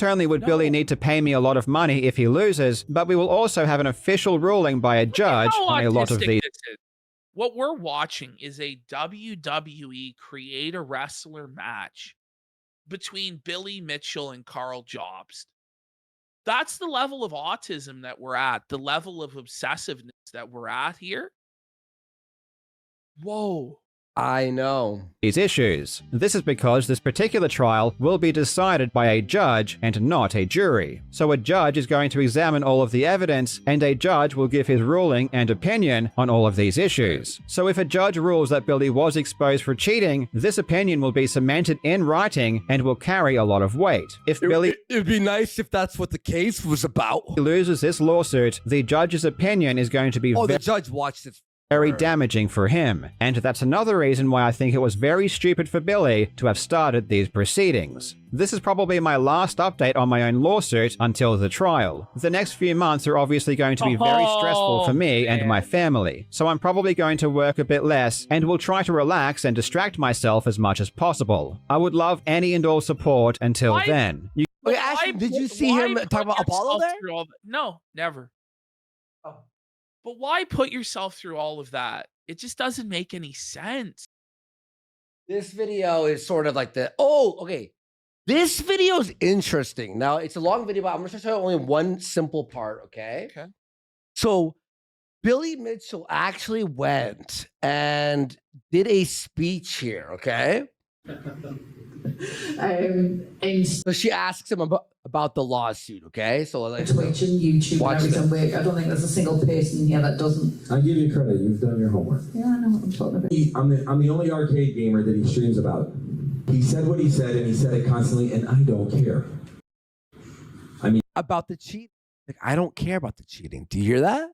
Not only would Billy need to pay me a lot of money if he loses, but we will also have an official ruling by a judge on a lot of these. What we're watching is a WWE creator-wrestler match between Billy Mitchell and KARL JOBST. That's the level of autism that we're at, the level of obsessiveness that we're at here. Whoa. I know. These issues. This is because this particular trial will be decided by a judge and not a jury. So a judge is going to examine all of the evidence, and a judge will give his ruling and opinion on all of these issues. So if a judge rules that Billy was exposed for cheating, this opinion will be cemented in writing and will carry a lot of weight. If Billy It'd be nice if that's what the case was about. loses this lawsuit, the judge's opinion is going to be Oh, the judge watched it. very damaging for him, and that's another reason why I think it was very stupid for Billy to have started these proceedings. This is probably my last update on my own lawsuit until the trial. The next few months are obviously going to be very stressful for me and my family, so I'm probably going to work a bit less and will try to relax and distract myself as much as possible. I would love any and all support until then. Okay, Ashton, did you see him talk about Apollo there? No, never. But why put yourself through all of that? It just doesn't make any sense. This video is sort of like okay. This video is interesting. Now, it's a long video, but I'm going to show you only one simple part, okay? Okay. So, Billy Mitchell actually went and did a speech here, okay? So she asks him about the lawsuit, okay? So like Twitch and YouTube and everything. I don't think there's a single person here that doesn't. I give you credit. You've done your homework. Yeah, I know what I'm talking about. I'm the only arcade gamer that he streams about. He said what he said, and he said it constantly, and I don't care. I mean, about the cheat. Like, I don't care about the cheating. Do you hear that?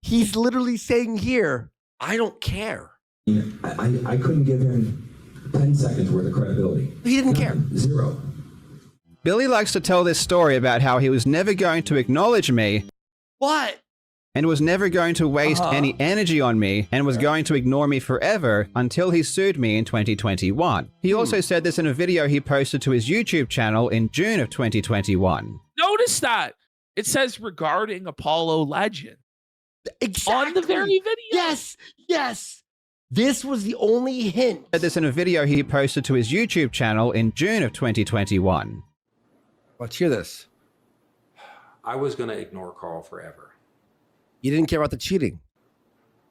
He's literally saying here, I don't care. I couldn't give him 10 seconds worth of credibility. He didn't care. Zero. Billy likes to tell this story about how he was never going to acknowledge me. What? And was never going to waste any energy on me and was going to ignore me forever until he sued me in 2021. He also said this in a video he posted to his YouTube channel in June of 2021. Notice that. It says regarding Apollo Legend. Exactly. On the very video. Yes. Yes. This was the only hint. Said this in a video he posted to his YouTube channel in June of 2021. Let's hear this. I was going to ignore Karl forever. You didn't care about the cheating.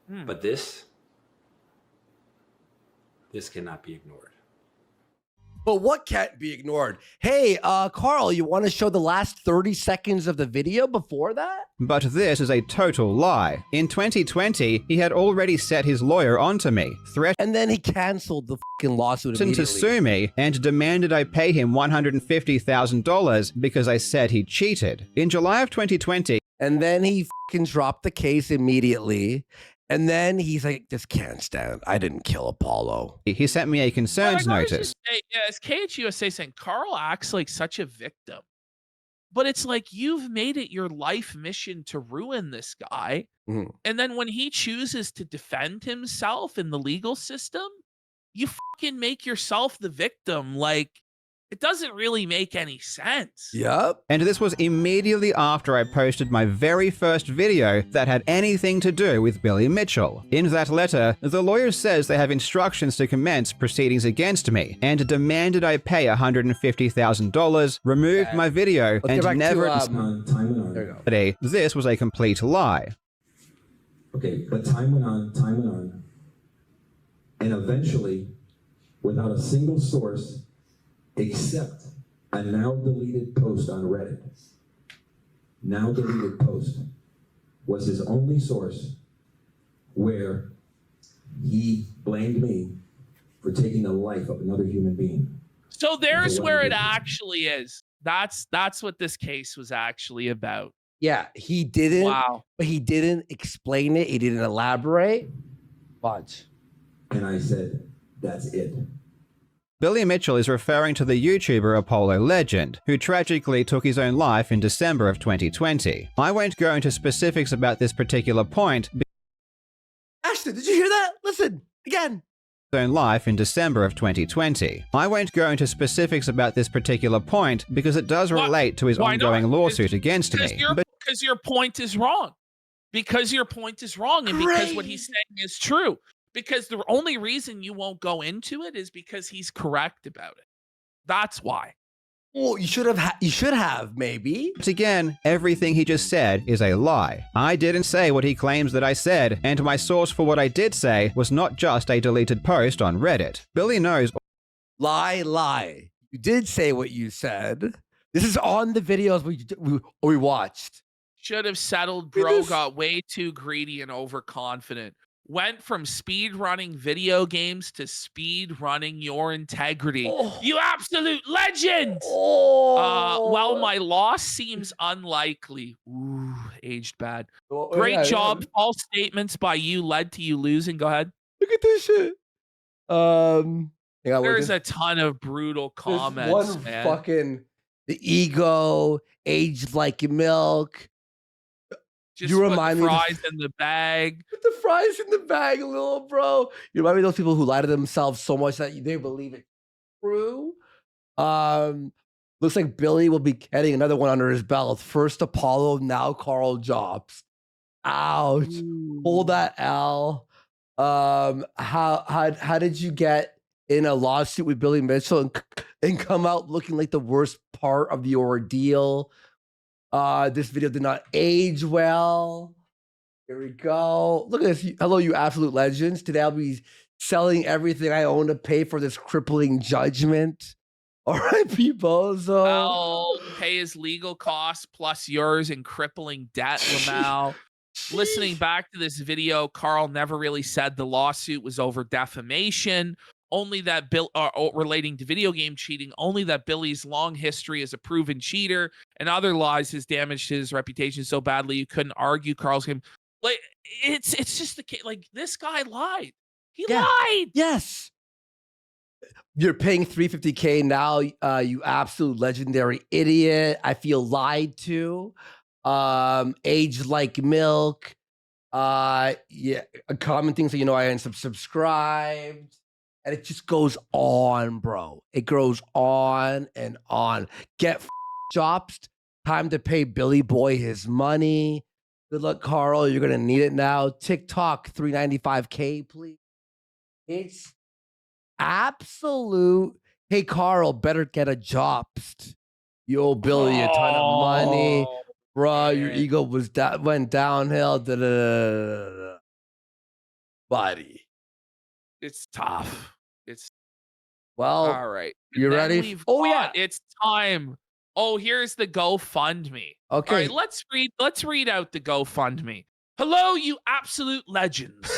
But this cannot be ignored. But what can't be ignored? Hey, Karl, you want to show the last 30 seconds of the video before that? But this is a total lie. In 2020, he had already set his lawyer onto me, and then he canceled the fucking lawsuit immediately. To sue me and demanded I pay him $150,000 because I said he cheated. In July of 2020, and then he fucking dropped the case immediately. And then he's like, this can't stand. I didn't kill Apollo. He sent me a concerns notice. As KHUSA saying, Karl acts like such a victim. But it's like, you've made it your life mission to ruin this guy. And then when he chooses to defend himself in the legal system, you fucking make yourself the victim. Like, it doesn't really make any sense. Yep. And this was immediately after I posted my very first video that had anything to do with Billy Mitchell. In that letter, the lawyer says they have instructions to commence proceedings against me and demanded I pay $150,000, removed my video, and never... This was a complete lie. Okay, but time went on, and eventually, without a single source, except a now deleted post on Reddit. Now deleted post was his only source where he blamed me for taking the life of another human being. So there's where it actually is. That's what this case was actually about. Yeah, he didn't. Wow. But he didn't explain it. He didn't elaborate. Watch. And I said, that's it. Billy Mitchell is referring to the YouTuber Apollo Legend, who tragically took his own life in December of 2020. I won't go into specifics about this particular point. Ashton, did you hear that? Listen, again. Own life in December of 2020. I won't go into specifics about this particular point because it does relate to his ongoing lawsuit against me. Because your point is wrong. Because your point is wrong, and because what he's saying is true. Because the only reason you won't go into it is because he's correct about it. That's why. Well, you should have, maybe. But again, everything he just said is a lie. I didn't say what he claims that I said, and my source for what I did say was not just a deleted post on Reddit. Billy knows. Lie. You did say what you said. This is on the videos we watched. Should have settled, bro. Got way too greedy and overconfident. Went from speed running video games to speed running your integrity. You absolute legend. Well, my loss seems unlikely. Ooh, aged bad. Great job. False statements by you led to you losing. Go ahead. Look at this shit. There's a ton of brutal comments. One man. fucking the ego, aged like milk. Just you remind put me fries in the bag. Put the fries in the bag, little bro. You remind me of those people who lie to themselves so much that they believe it true. Looks like Billy will be getting another one under his belt. First Apollo, now KARL JOBST. Ouch. Hold that L. How did you get in a lawsuit with Billy Mitchell and come out looking like the worst part of the ordeal? This video did not age well. Here we go. Look at this. Hello, you absolute legends. Today I'll be selling everything I own to pay for this crippling judgment. All right, Bozo. I'll pay his legal costs plus yours in crippling debt, Lamau. Listening back to this video, KARL never really said the lawsuit was over defamation. Only that relating to video game cheating, only that Billy's long history as a proven cheater and other lies has damaged his reputation so badly you couldn't argue KARL's game. Like it's just the case. Like this guy lied. He lied. Yes. You're paying $350K now, you absolute legendary idiot. I feel lied to. Aged like milk. Yeah, commenting so you know I unsubscribed. And it just goes on, bro. It goes on and on. Get JOBST. Time to pay Billy Boy his money. Good luck, KARL. You're going to need it now. TikTok, $395K, please. It's absolute. Hey, KARL, better get a JOBST. You owe Billy a ton of money. Bro, your ego went downhill. Buddy. It's tough. It's well. All right. You ready? Yeah. It's time. Oh, here's the GoFundMe. Okay. All right, let's read out the GoFundMe. Hello, you absolute legends.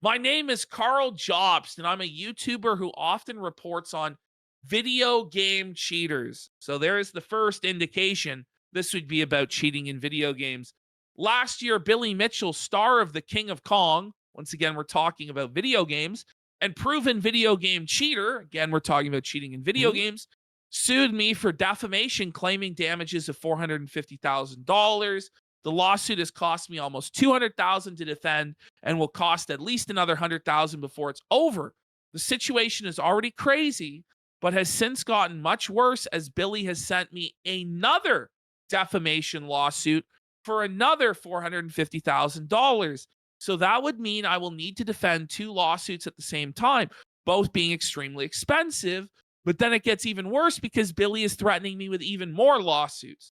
My name is KARL JOBST, and I'm a YouTuber who often reports on video game cheaters. So there's the first indication this would be about cheating in video games. Last year, Billy Mitchell, star of The King of Kong, once again, we're talking about video games, and proven video game cheater, again, we're talking about cheating in video games, sued me for defamation, claiming damages of $450,000. The lawsuit has cost me almost $200,000 to defend and will cost at least another $100,000 before it's over. The situation is already crazy, but has since gotten much worse as Billy has sent me another defamation lawsuit for another $450,000. So that would mean I will need to defend two lawsuits at the same time, both being extremely expensive. But then it gets even worse because Billy is threatening me with even more lawsuits.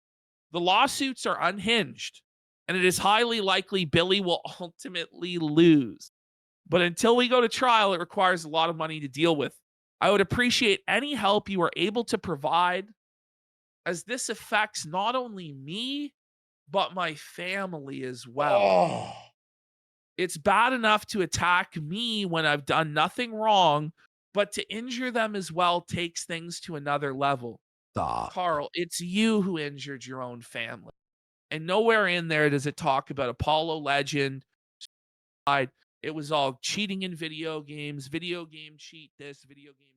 The lawsuits are unhinged, and it is highly likely Billy will ultimately lose. But until we go to trial, it requires a lot of money to deal with. I would appreciate any help you are able to provide, as this affects not only me, but my family as well. It's bad enough to attack me when I've done nothing wrong, but to injure them as well takes things to another level. Stop. KARL, it's you who injured your own family. And nowhere in there does it talk about Apollo Legend. It was all cheating in video games, video game cheat this, video game